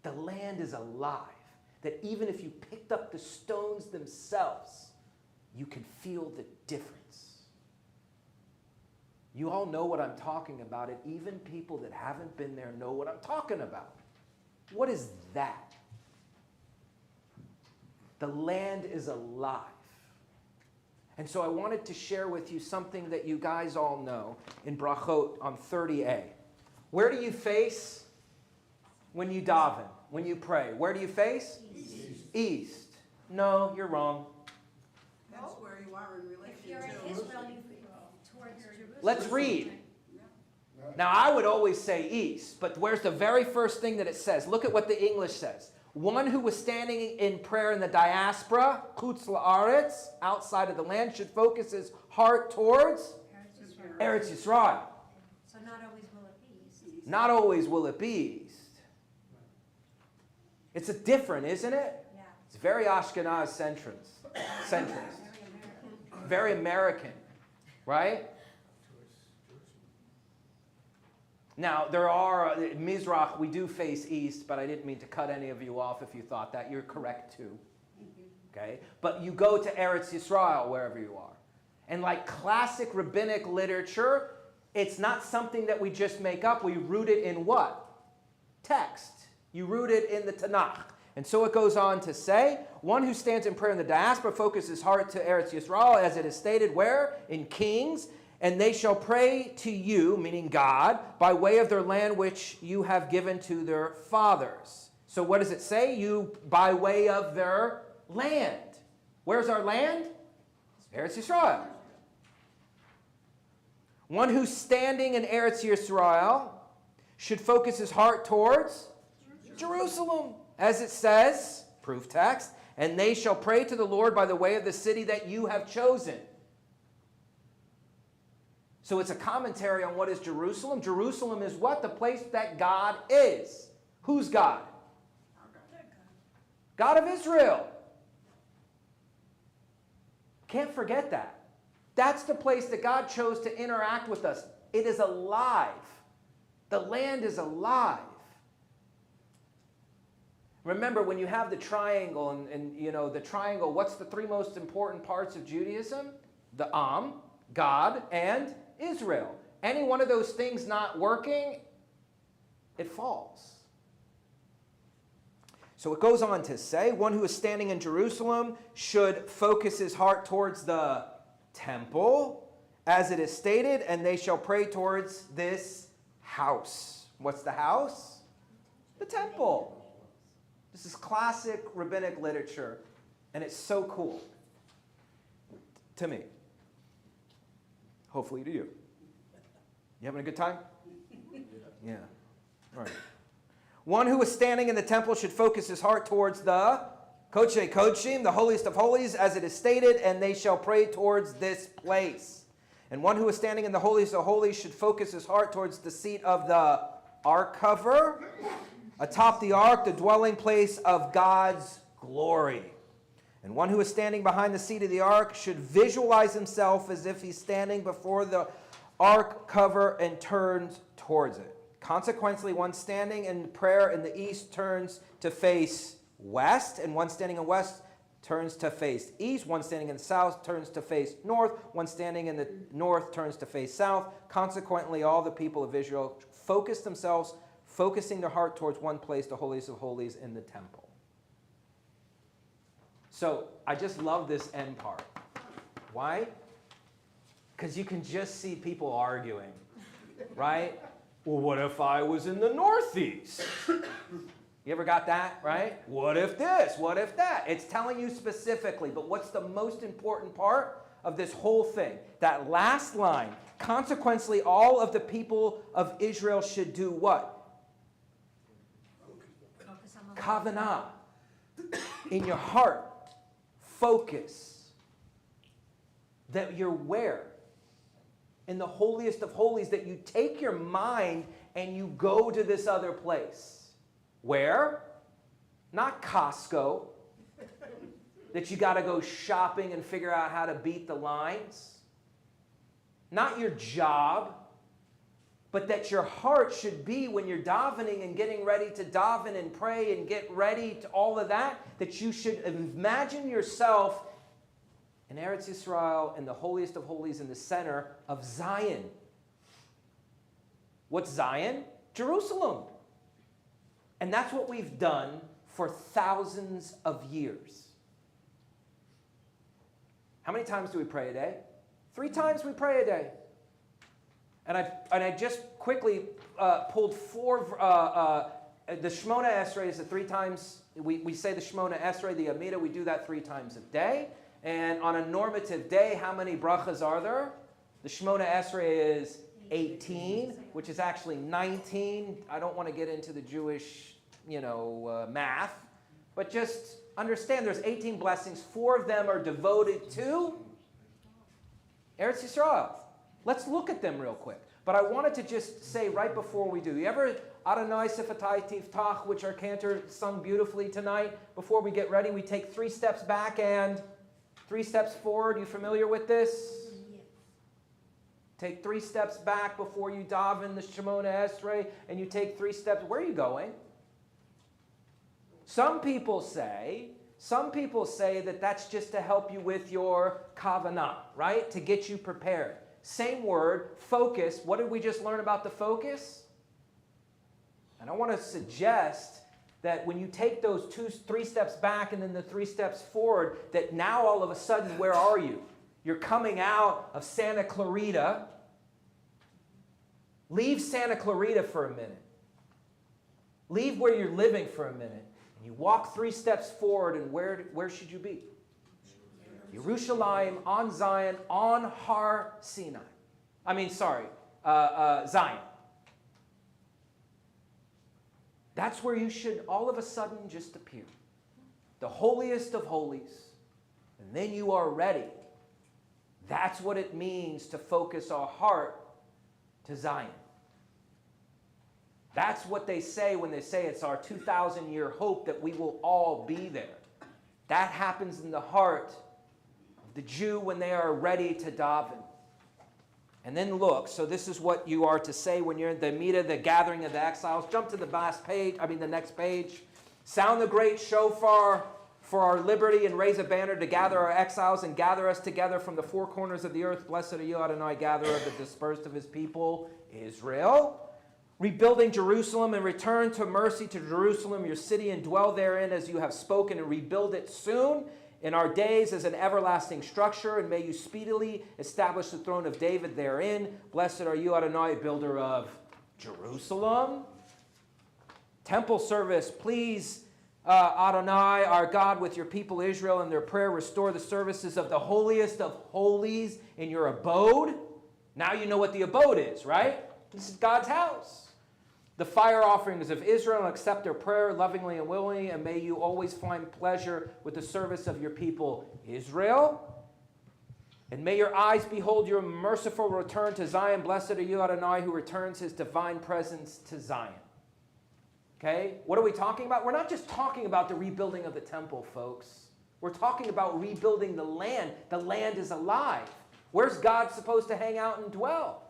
The land is alive. That even if you picked up the stones themselves, you can feel the difference. You all know what I'm talking about, and even people that haven't been there know what I'm talking about. What is that? The land is alive. And so I wanted to share with you something that you guys all know in Brachot on 30a. Where do you face when you daven, when you pray? Where do you face? East. No, you're wrong. That's where you are in relation If you're in to. Israel, you towards Jerusalem. Let's read. Now, I would always say east, but where's the very first thing that it says? Look at what the English says. One who was standing in prayer in the diaspora, chutz la'aretz, outside of the land, should focus his heart towards Eretz Yisrael. So not always will it be east. Not always will it be east. It's a different, isn't it? Yeah. It's very Ashkenaz centrist. Very American, right? Now, there are, Mizrach, we do face east, but I didn't mean to cut any of you off if you thought that. You're correct too. Okay? But you go to Eretz Yisrael, wherever you are. And like classic rabbinic literature, it's not something that we just make up. We root it in what? Text. You root it in the Tanakh. And so it goes on to say, one who stands in prayer in the diaspora focuses his heart to Eretz Yisrael, as it is stated where? In Kings. And they shall pray to you, meaning God, by way of their land which you have given to their fathers. So what does it say? You by way of their land. Where's our land? Eretz Yisrael. One who's standing in Eretz Yisrael should focus his heart towards Jerusalem. As it says, proof text, and they shall pray to the Lord by the way of the city that you have chosen. So it's a commentary on what is Jerusalem. Jerusalem is what? The place that God is. Who's God? God of Israel. Can't forget that. That's the place that God chose to interact with us. It is alive. The land is alive. Remember, when you have the triangle, and you know, the triangle, what's the three most important parts of Judaism? The Am, God, and Israel. Any one of those things not working, it falls. So it goes on to say, one who is standing in Jerusalem should focus his heart towards the temple, as it is stated, and they shall pray towards this house. What's the house? The temple. This is classic rabbinic literature, and it's so cool to me. Hopefully to you. You having a good time? Yeah. All right. One who is standing in the temple should focus his heart towards the Kodesh Kodeshim, the holiest of holies, as it is stated, and they shall pray towards this place. And one who is standing in the holiest of holies should focus his heart towards the seat of the ark cover, atop the ark, the dwelling place of God's glory. And one who is standing behind the seat of the ark should visualize himself as if he's standing before the ark cover and turns towards it. Consequently, one standing in prayer in the east turns to face west, and one standing in west turns to face east. One standing in the south turns to face north. One standing in the north turns to face south. Consequently, all the people of Israel focused themselves, focusing their heart towards one place, the holiest of holies, in the temple. So I just love this end part. Why? Because you can just see people arguing, right? Well, what if I was in the northeast? You ever got that, right? What if this? What if that? It's telling you specifically, but what's the most important part of this whole thing? That last line. Consequently, all of the people of Israel should do what? Focus on the Kavanah. In your heart. Focus. That you're where? In the holiest of holies, that you take your mind and you go to this other place. Where? Not Costco. That you got to go shopping and figure out how to beat the lines. Not your job. but that your heart should be when you're davening and getting ready to daven and pray and get ready to all of that, that you should imagine yourself in Eretz Yisrael, in the holiest of holies, in the center of Zion. What's Zion? Jerusalem. And that's what we've done for thousands of years. How many times do we pray a day? 3 times we pray a day. And I just quickly pulled 4, the Shemona Esrei is the 3 times, we say the Shemona Esrei, the Amida, we do that 3 times a day. And on a normative day, how many brachas are there? The Shemona Esrei is 18, which is actually 19. I don't want to get into the Jewish, math, but just understand there's 18 blessings. 4 of them are devoted to Eretz Yisrael. Let's look at them real quick. But I wanted to just say right before we do, you ever Adonai Sifatai Tiftach, which our cantor sung beautifully tonight, before we get ready, we take 3 steps back and 3 steps forward. You familiar with this? Take 3 steps back before you daven the Shemona Esrei, and you take 3 steps. Where are you going? Some people say that that's just to help you with your kavanah, right? To get you prepared. Same word, focus. What did we just learn about the focus? And I want to suggest that when you take those 3 steps back and then the 3 steps forward, that now all of a sudden, where are you? You're coming out of Santa Clarita. Leave Santa Clarita for a minute. Leave where you're living for a minute. And you walk 3 steps forward, and where should you be? Yerushalayim, on Zion, on Har Sinai. Zion. That's where you should all of a sudden just appear. The holiest of holies. And then you are ready. That's what it means to focus our heart to Zion. That's what they say when they say it's our 2,000-year hope that we will all be there. That happens in the heart of the Jew when they are ready to daven. And then look, so this is what you are to say when you're in the Amida, the gathering of the exiles. Jump to the next page. Sound the great shofar for our liberty and raise a banner to gather our exiles and gather us together from the 4 corners of the earth. Blessed are you, Adonai, gatherer of the dispersed of his people, Israel. Rebuilding Jerusalem, and return to mercy to Jerusalem, your city, and dwell therein as you have spoken, and rebuild it soon in our days as an everlasting structure, and may you speedily establish the throne of David therein. Blessed are you, Adonai, builder of Jerusalem. Temple service, please, Adonai, our God, with your people Israel and their prayer, restore the services of the holiest of holies in your abode. Now you know what the abode is, right? This is God's house. The fire offerings of Israel, and accept their prayer lovingly and willingly, and may you always find pleasure with the service of your people Israel. And may your eyes behold your merciful return to Zion. Blessed are you, Adonai, who returns his divine presence to Zion. Okay? What are we talking about? We're not just talking about the rebuilding of the temple, folks. We're talking about rebuilding the land. The land is alive. Where's God supposed to hang out and dwell?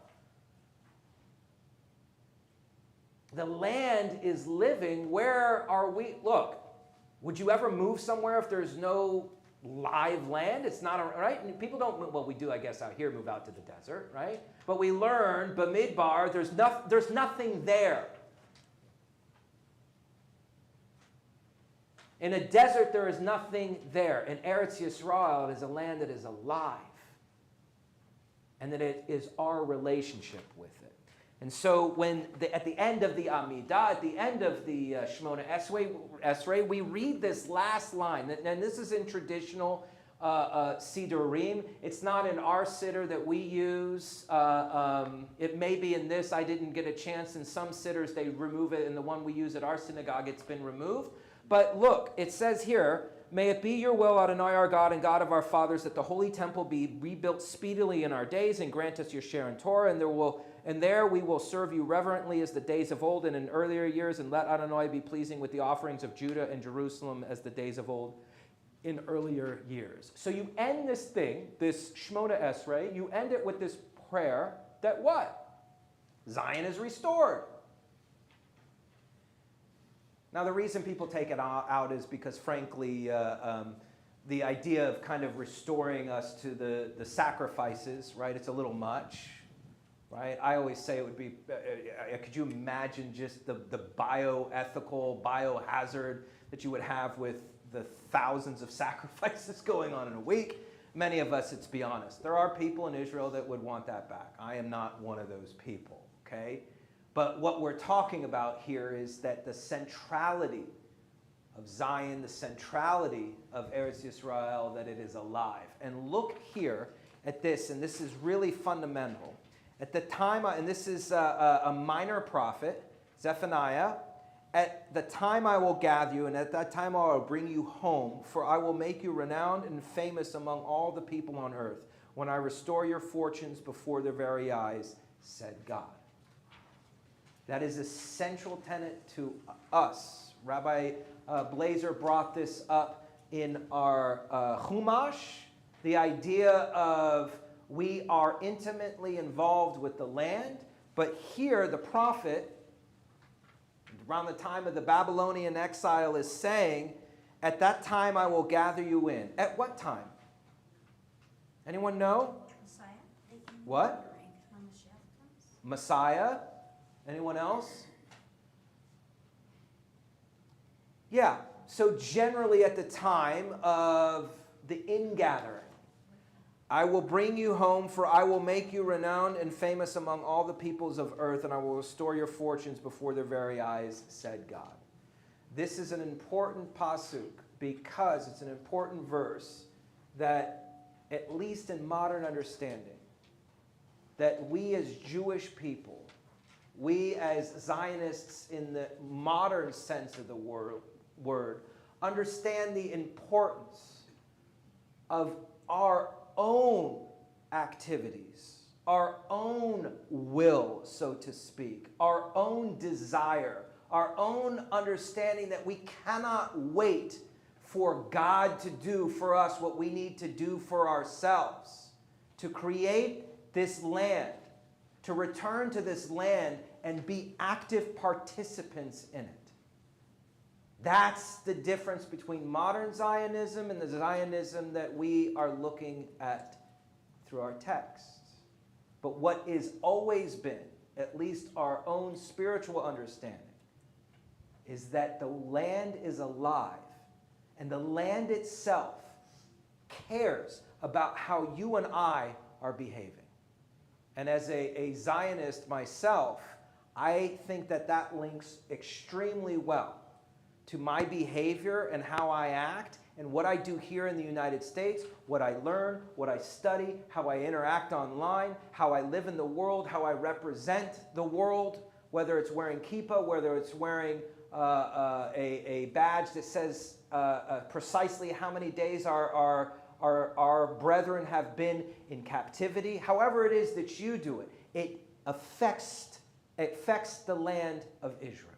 The land is living. Where are we? Look, would you ever move somewhere if there's no live land? It's not, right? And people don't, well, we do, I guess, out here, move out to the desert, right? But we learn, Bamidbar, there's nothing there. In a desert, there is nothing there. In Eretz Yisrael, it is a land that is alive. And that it is our relationship with it. And so at the end of the Amidah, at the end of the Shemona Esrei, we read this last line. And this is in traditional Sidurim. It's not in our Siddur that we use. It may be in this. I didn't get a chance. In some Siddurs, they remove it. In the one we use at our synagogue, it's been removed. But look, it says here, may it be your will, Adonai, our God and God of our fathers, that the holy temple be rebuilt speedily in our days, and grant us your share in Torah, and there we will serve you reverently as the days of old and in earlier years, and let Adonai be pleasing with the offerings of Judah and Jerusalem as the days of old in earlier years. So you end this thing, this Shemona Esrei, you end it with this prayer that what? Zion is restored. Now, the reason people take it out is because, frankly, the idea of kind of restoring us to the sacrifices, right? It's a little much, right? I always say it would be, could you imagine just the bioethical, biohazard that you would have with the thousands of sacrifices going on in a week? Many of us, let's be honest, there are people in Israel that would want that back. I am not one of those people, okay? But what we're talking about here is that the centrality of Zion, the centrality of Eretz Yisrael, that it is alive. And look here at this, and this is really fundamental. At the time, and this is a minor prophet, Zephaniah, at the time I will gather you, and at that time I will bring you home, for I will make you renowned and famous among all the people on earth, when I restore your fortunes before their very eyes, said God. That is a central tenet to us. Rabbi Blazer brought this up in our Chumash, the idea of we are intimately involved with the land, but here the prophet, around the time of the Babylonian exile, is saying, at that time I will gather you in. At what time? Anyone know? Messiah? What? When Mashiach comes? Messiah? Anyone else? Yeah, so generally at the time of the ingathering, I will bring you home, for I will make you renowned and famous among all the peoples of earth, and I will restore your fortunes before their very eyes, said God. This is an important pasuk because it's an important verse that, at least in modern understanding, that we as Jewish people, we as Zionists in the modern sense of the word, understand the importance of our own activities, our own will, so to speak, our own desire, our own understanding that we cannot wait for God to do for us what we need to do for ourselves, to create this land, to return to this land and be active participants in it. That's the difference between modern Zionism and the Zionism that we are looking at through our texts. But what is always been, at least our own spiritual understanding, is that the land is alive and the land itself cares about how you and I are behaving. And as a Zionist myself, I think that that links extremely well to my behavior and how I act and what I do here in the United States, what I learn, what I study, how I interact online, how I live in the world, how I represent the world, whether it's wearing kippah, whether it's wearing a badge that says precisely how many days our brethren have been in captivity. However it is that you do it, it affects the land of Israel.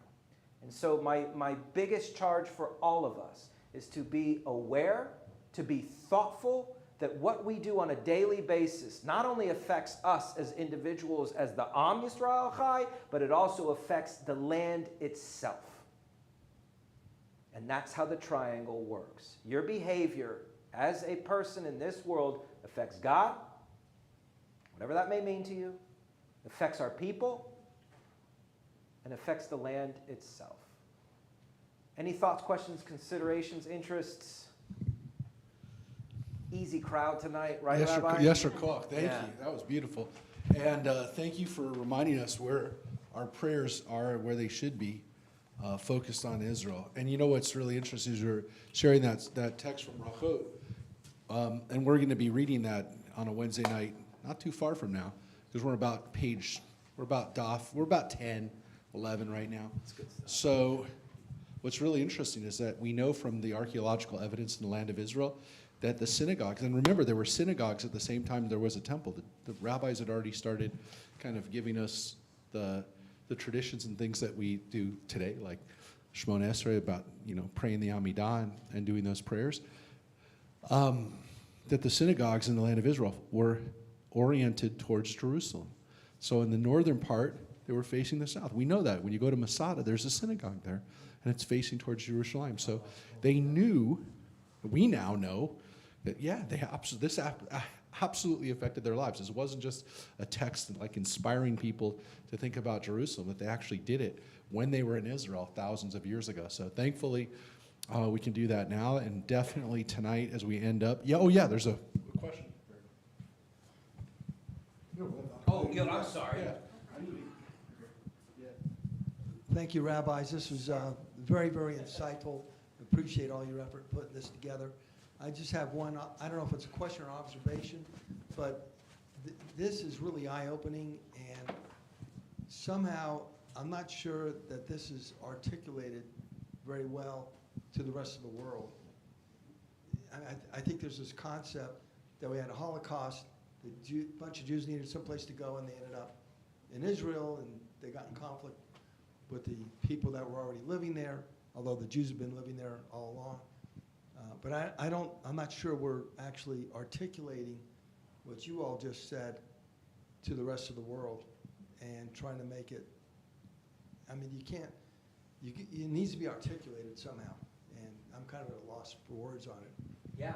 And so my biggest charge for all of us is to be aware, to be thoughtful, that what we do on a daily basis not only affects us as individuals, as the Am Yisrael Chai, but it also affects the land itself. And that's how the triangle works. Your behavior as a person in this world affects God, whatever that may mean to you, affects our people, and affects the land itself. Any thoughts, questions, considerations, interests? Easy crowd tonight, right, Rabbi? Yes, sir, Koch. Thank Yeah. you. That was beautiful. And thank you for reminding us where our prayers are, where they should be, focused on Israel. And you know what's really interesting is you're sharing that text from Rachot. And we're going to be reading that on a Wednesday night, not too far from now, because we're about 10, 11 right now. That's good stuff. So what's really interesting is that we know from the archaeological evidence in the land of Israel that the synagogues, and remember there were synagogues at the same time there was a temple. The rabbis had already started kind of giving us the traditions and things that we do today, like Shemona Esrei, about praying the Amidah and doing those prayers. That the synagogues in the land of Israel were oriented towards Jerusalem. So in the northern part, they were facing the south. We know that. When you go to Masada, there's a synagogue there, and it's facing towards Jerusalem. So they knew, we now know, that, yeah, this absolutely affected their lives. This wasn't just a text like inspiring people to think about Jerusalem, that they actually did it when they were in Israel thousands of years ago. So thankfully, we can do that now, and definitely tonight as we end up. Yeah, oh yeah, there's a question. Oh, yeah, I'm sorry. Thank you, rabbis. This was very, very insightful. Appreciate all your effort putting this together. I just have one, I don't know if it's a question or observation, but this is really eye-opening, and somehow I'm not sure that this is articulated very well to the rest of the world. I think there's this concept that we had a Holocaust, a bunch of Jews needed someplace to go, and they ended up in Israel, and they got in conflict with the people that were already living there, although the Jews have been living there all along. But I'm not sure we're actually articulating what you all just said to the rest of the world and trying to make it, I mean, it needs to be articulated somehow. And I'm kind of at a loss for words on it. Yeah.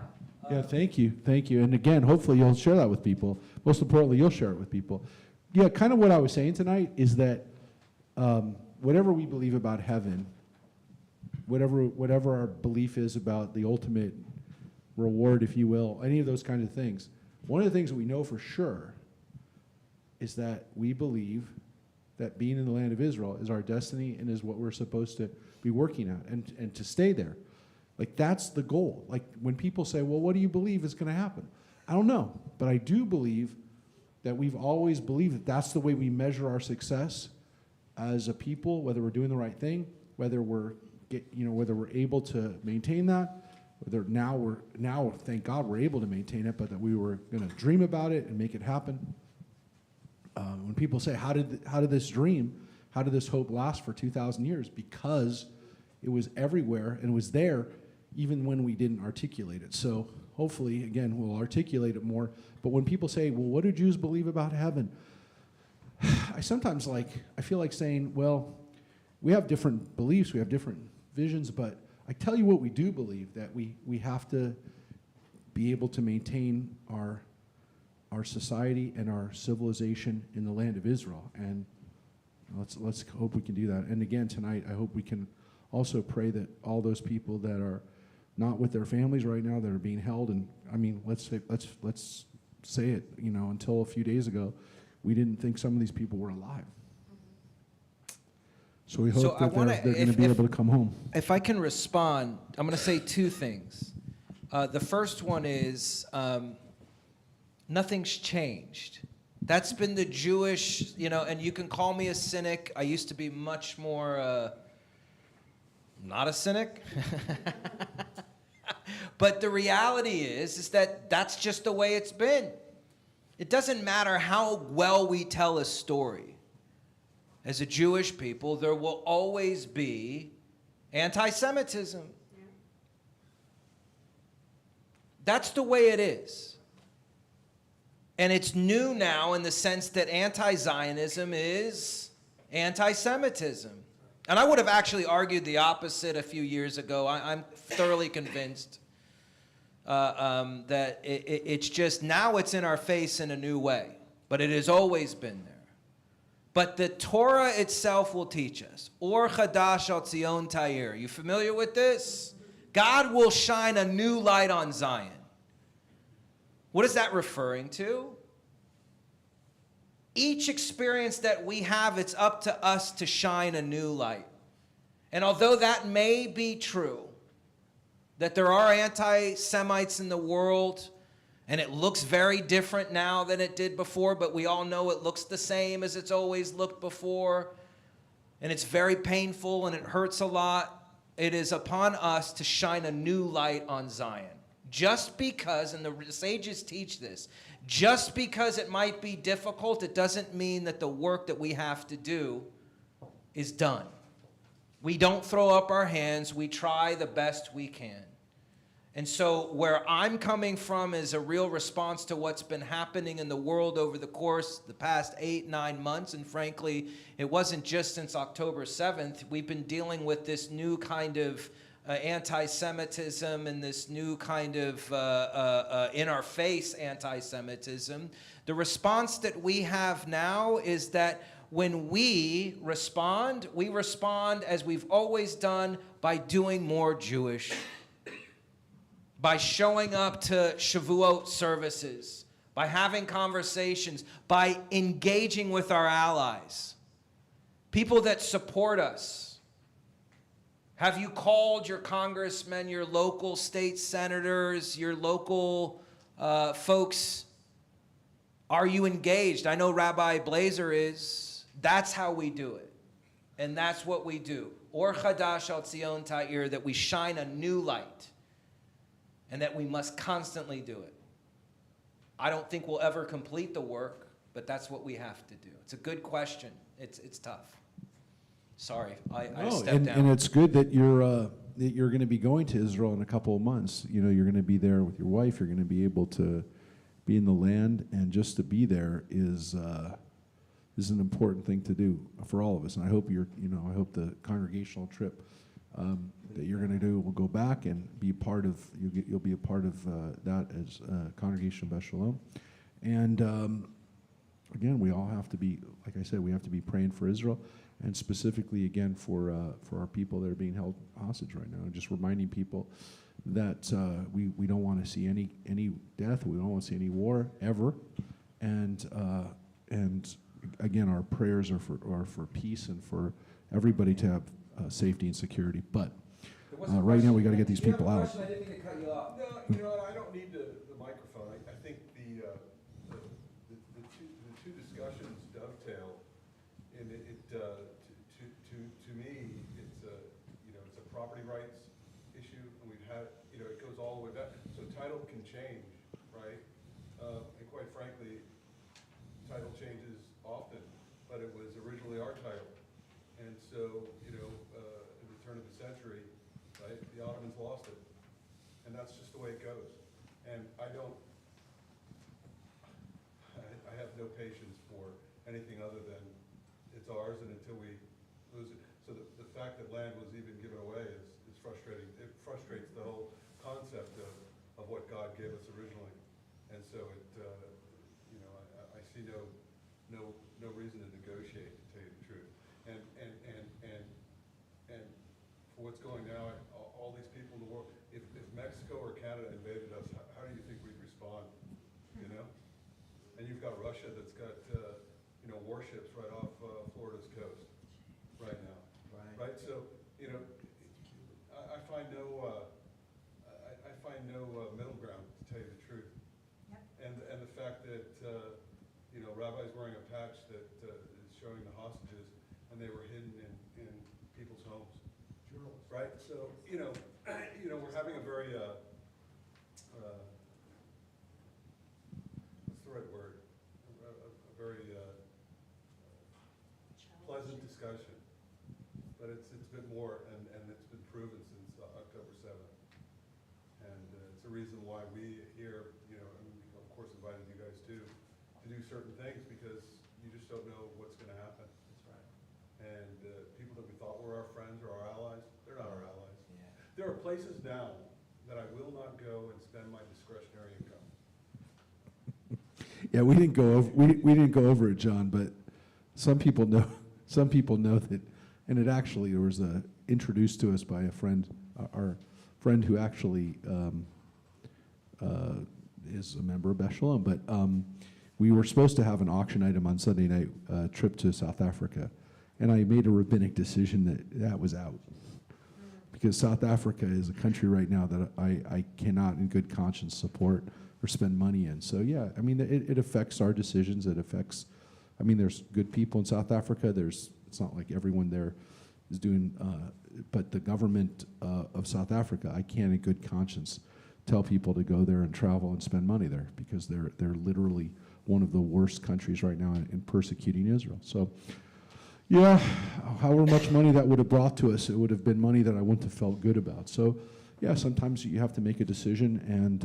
Yeah, thank you. And again, hopefully you'll share that with people. Most importantly, you'll share it with people. Yeah, kind of what I was saying tonight is that whatever we believe about heaven, whatever our belief is about the ultimate reward, if you will, any of those kinds of things, one of the things that we know for sure is that we believe that being in the land of Israel is our destiny and is what we're supposed to be working at and to stay there. Like, that's the goal. Like, when people say, well, what do you believe is going to happen? I don't know, but I do believe that we've always believed that that's the way we measure our success as a people, whether we're doing the right thing, whether we're able to maintain that, whether now thank God we're able to maintain it, but that we were going to dream about it and make it happen. When people say, how did this hope last for 2,000 years? Because it was everywhere and it was there even when we didn't articulate it. So hopefully, again, we'll articulate it more. But when people say, well, what do Jews believe about heaven? I sometimes I feel like saying, well, we have different beliefs, we have different visions, but I tell you what we do believe, that we have to be able to maintain our society and our civilization in the land of Israel. And let's hope we can do that. And again, tonight, I hope we can also pray that all those people that are not with their families right now, that are being held, and I mean, let's say it, until a few days ago, we didn't think some of these people were alive. So we hope that they're going to be able to come home. If I can respond, I'm going to say two things. The first one is nothing's changed. That's been the Jewish, and you can call me a cynic. I used to be much more not a cynic. But the reality is that that's just the way it's been. It doesn't matter how well we tell a story. As a Jewish people, there will always be anti-Semitism. Yeah. That's the way it is. And it's new now in the sense that anti-Zionism is anti-Semitism. And I would have actually argued the opposite a few years ago. I'm thoroughly convinced that it's just now it's in our face in a new way. But it has always been there. But the Torah itself will teach us. Or Chadash al Tzion Ta'ir. You familiar with this? God will shine a new light on Zion. What is that referring to? Each experience that we have, it's up to us to shine a new light. And although that may be true, that there are anti-Semites in the world, and it looks very different now than it did before, but we all know it looks the same as it's always looked before, and it's very painful and it hurts a lot, it is upon us to shine a new light on Zion. Just because, and the sages teach this, just because it might be difficult, it doesn't mean that the work that we have to do is done. We don't throw up our hands, we try the best we can. And so where I'm coming from is a real response to what's been happening in the world over the course of the past 8-9 months. And frankly, it wasn't just since October 7th. We've been dealing with this new kind of anti-Semitism and this new kind of in-our-face anti-Semitism. The response that we have now is that when we respond as we've always done by doing more Jewish, by showing up to Shavuot services, by having conversations, by engaging with our allies, people that support us. Have you called your congressmen, your local state senators, your local folks? Are you engaged? I know Rabbi Blazer is. That's how we do it. And that's what we do. Or Chadash al Tzion Ta'ir, that we shine a new light. And that we must constantly do it. I don't think we'll ever complete the work, but that's what we have to do. It's a good question. It's tough. Sorry, I stepped down. And it's good that you're going to be going to Israel in a couple of months. You know, you're going to be there with your wife. You're going to be able to be in the land, and just to be there is an important thing to do for all of us. And I hope I hope the congregational trip that you're going to do will go back and be part of. You'll be a part of that as Congregation of Shalom. And again, we all have to be, like I said, we have to be praying for Israel, and specifically again for our people that are being held hostage right now. And just reminding people that we don't want to see any death. We don't want to see any war ever. And again, our prayers are for peace and for everybody to have safety and security. But right now, we got to get these people out. I didn't mean to cut you off. No, I don't need the microphone. I think the two discussions dovetail, and to me, it's a property rights issue, and we've had, it goes all the way back. So title can change, right? And quite frankly, title changes often, but it was originally our title. And so, at the turn of the century, right, the Ottomans lost it. And that's just the way it goes. And I have no patience for anything other than it's ours, and until we lose it. So the fact that land was even given away is frustrating. It frustrates the whole concept of what God gave us originally. And so I see no reason to negotiate, to tell you the truth. And for what's going now, all these people in the world, if Mexico or Canada invaded us, how do you think we'd respond? And you've got Russia that's got warships right off Florida's coast right now. Right. So I find no middle ground, to tell you the truth. Yep. And the fact that Rabbi's wearing a patch that is showing the hostages, and they were hidden in people's homes. Right. So we're having a very what's the right word? A very pleasant discussion, but it's been more, and it's been proven since October 7th, and it's a reason why we here, and we of course invited you guys too, to do certain things, because you just don't know what's going to happen. That's right. And people that we thought were our friends or our allies, they're not our allies. Yeah. There are places now that I will not go and spend my discretionary income. Yeah, we didn't go over it, John, but some people know that, and it actually was introduced to us by a friend, our friend who actually is a member of Shalom. But we were supposed to have an auction item on Sunday night, trip to South Africa, and I made a rabbinic decision that was out. Because South Africa is a country right now that I cannot in good conscience support or spend money in. So yeah, I mean, it affects our decisions. It affects, there's good people in South Africa. It's not like everyone there is doing, but the government of South Africa, I can't in good conscience tell people to go there and travel and spend money there, because they're literally one of the worst countries right now in persecuting Israel. So yeah, however much money that would have brought to us, it would have been money that I wouldn't have felt good about. So yeah, sometimes you have to make a decision, and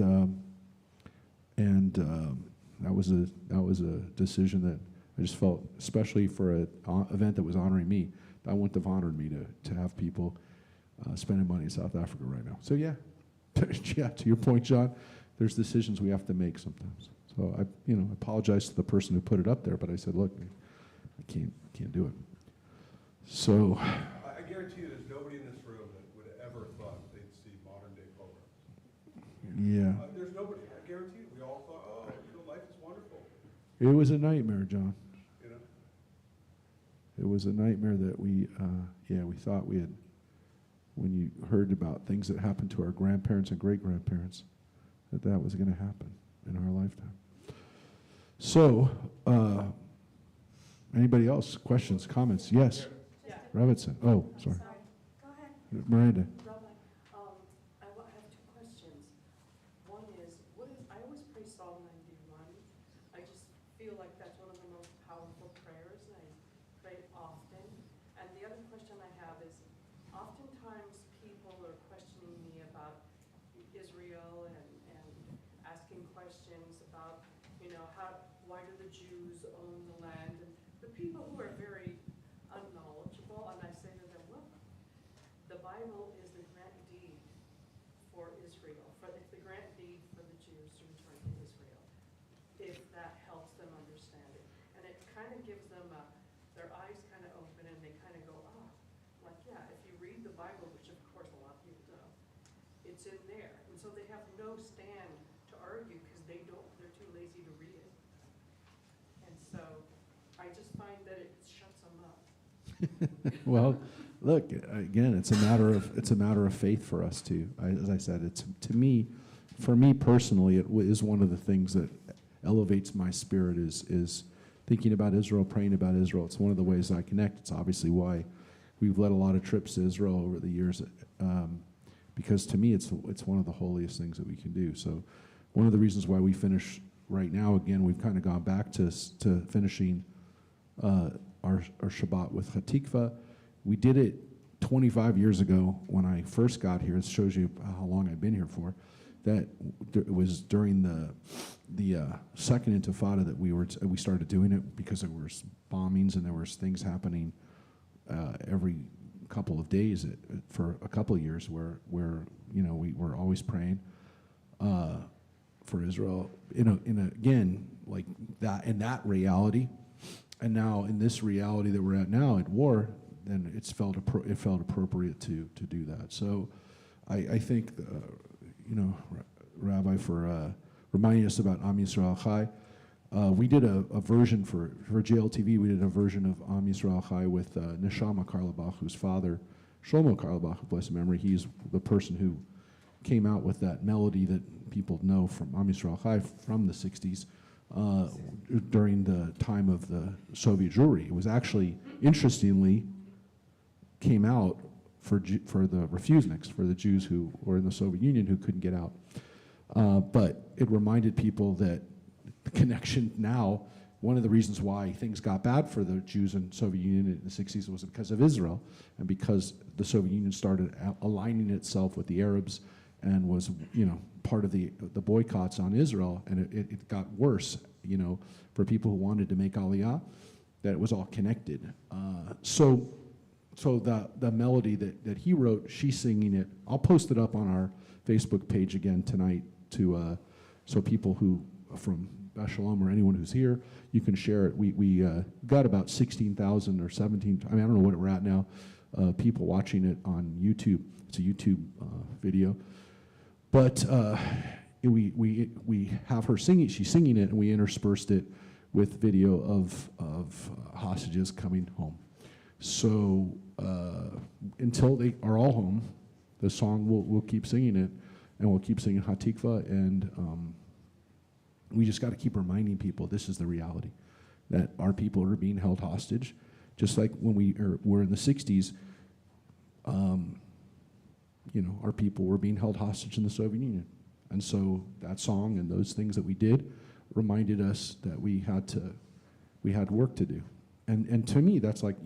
that was a decision that I just felt, especially for an event that was honoring me, that wouldn't have honored me to have people spending money in South Africa right now. So yeah, yeah. To your point, John, there's decisions we have to make sometimes. So I apologize to the person who put it up there, but I said, look, I can't do it. So. I guarantee you there's nobody in this room that would have ever thought they'd see modern day programs. Yeah. There's nobody, I guarantee you, we all thought, oh, life is wonderful, It was a nightmare, John. you know? It was a nightmare that we thought we had, when you heard about things that happened to our grandparents and great-grandparents, that was going to happen in our lifetime. So, anybody else? Questions, comments? Yes? Robinson. Oh, sorry. Go ahead. Miranda. Rabbi, I have two questions. One is, I always pray Psalm 91. I just feel like that's one of the most powerful prayers, and I pray it often. And the other question I have is, oftentimes people are questioning me about Israel and asking questions about, why do the Jews own the land? And the people who are very unknowledgeable, and I say to them, look, the Bible is the grant deed for Israel. It's the grant deed for the Jews to return to Israel, if that helps them understand it. And it kind of gives them their eyes kind of open, and they kind of go, if you read the Bible, which of course a lot of people don't, it's in there. And so they have no stand to argue because they're too lazy to read it. And so I just find that it shuts them up. Well, look, again, it's a matter of faith for us too. As I said, it's for me personally, it is one of the things that elevates my spirit is thinking about Israel, praying about Israel. It's one of the ways I connect. It's obviously why we've led a lot of trips to Israel over the years, because to me, it's one of the holiest things that we can do. So, one of the reasons why we finish right now, again, we've kind of gone back to finishing our Shabbat with Hatikva. We did it 25 years ago when I first got here. It shows you how long I've been here for. That it was during the second Intifada that we started doing it, because there was bombings and there was things happening every couple of days for a couple of years where we were always praying for Israel again like that, in that reality. And now in this reality that we're at now at war, then it felt appropriate to do that. So I thank Rabbi for reminding us about Am Yisrael Chai. We did a version for JLTV. We did a version of Am Yisrael Chai with Neshama Karlebach, whose father, Shlomo Karlebach, of blessed memory, he's the person who came out with that melody that people know from Am Yisrael Chai from the 60s during the time of the Soviet Jewry. It was actually, interestingly, came out for the refuseniks, for the Jews who were in the Soviet Union who couldn't get out. But it reminded people that the connection now, one of the reasons why things got bad for the Jews in the Soviet Union in the 60s was because of Israel, and because the Soviet Union started aligning itself with the Arabs and was, part of the boycotts on Israel, and it got worse, for people who wanted to make Aliyah, that it was all connected. So the melody that he wrote, she's singing it. I'll post it up on our Facebook page again tonight so people who from Shalom or anyone who's here, you can share it. We got about 16,000 or 17, I don't know what we're at now, people watching it on YouTube. It's a YouTube video. But we have her singing, she's singing it, and we interspersed it with video of hostages coming home. So until they are all home, the song, we'll keep singing it, and we'll keep singing Hatikva, and we just got to keep reminding people this is the reality, that our people are being held hostage, just like when we were in the 60s. Our people were being held hostage in the Soviet Union. And so that song and those things that we did reminded us that we had work to do. And to me, that's like,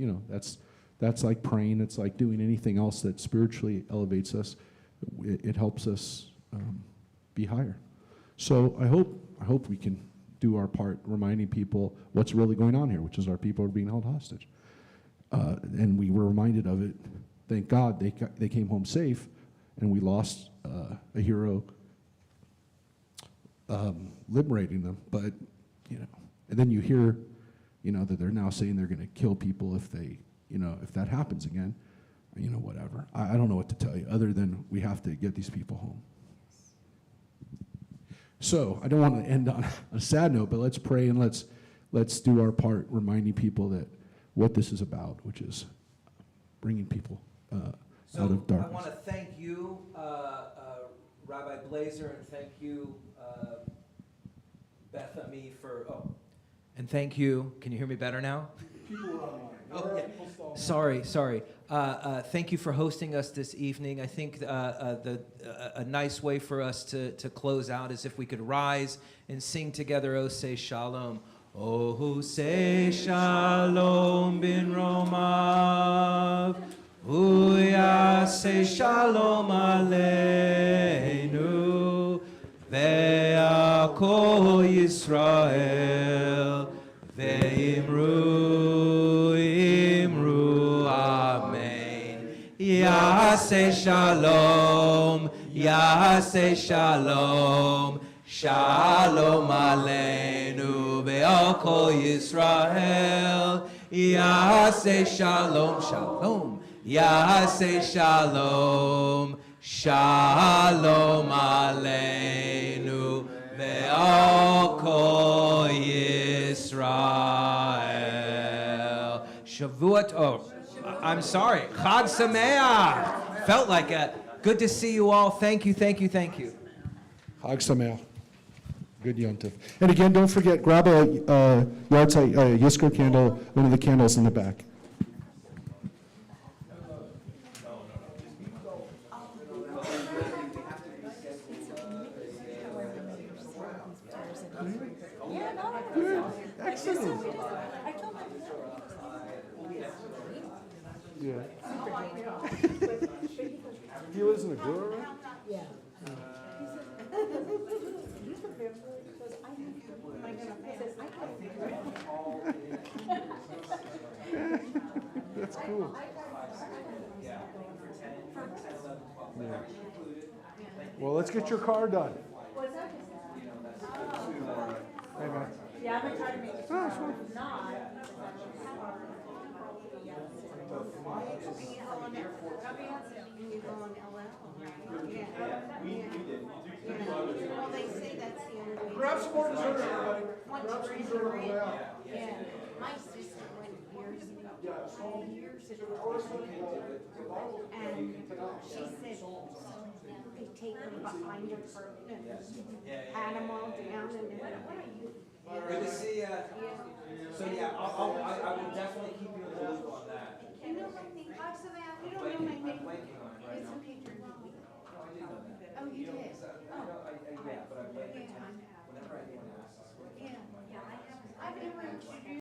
that's like praying. It's like doing anything else that spiritually elevates us. it helps us be higher. So I hope we can do our part reminding people what's really going on here, which is our people are being held hostage. And we were reminded of it. Thank God they came home safe, and we lost a hero liberating them. But, and then you hear, that they're now saying they're going to kill people if they, if that happens again, whatever. I don't know what to tell you other than we have to get these people home. So I don't want to end on a sad note, but let's pray and let's do our part reminding people that what this is about, which is bringing people out of darkness. I want to thank you, Rabbi Blazer, and thank you, Beth Ami, and thank you. Can you hear me better now? People are online. Oh, yeah. Sorry. Thank you for hosting us this evening. I think a nice way for us to close out is if we could rise and sing together, "Oh, say shalom." Oh, say shalom bin Romav. Uya say shalom aleinu. Ve'akol Yisrael. Ve'imru, imru, amen. Yaseh shalom, Yaseh shalom. Shalom aleinu ve'al Yisrael. Yaseh shalom, shalom. Yaseh shalom. Shalom aleinu ve'al Yisrael. Shavuot. Oh, I'm sorry. Chag Sameach. Felt like it. Good to see you all. Thank you. Chag Sameach. Good Yontif. And again, don't forget, grab a yahrzeit Yizkor candle, one of the candles in the back. Excellent. Yeah. He lives in a girl, right? Yeah. That's cool. Yeah. Well, let's get your car done. Hey, man. Yeah, I'm gonna try to make it. Oh, it's fine. Not. Well, they say that's the only way. Grab some more dessert, everybody. Once Grab some you're in dessert the on the way ring. out. Yeah, my sister went years ago, years ago. And she said, they take them behind her curtain and pat them all down and then, what are you? Good to see you. So yeah, I will definitely keep you in the loop on that. You know my name, Fox of Al, you don't know my name. It's a picture. Oh, you did? Oh. Yeah, but I'm Yeah, I have. whenever anyone asks. Yeah, I have. I've never introduced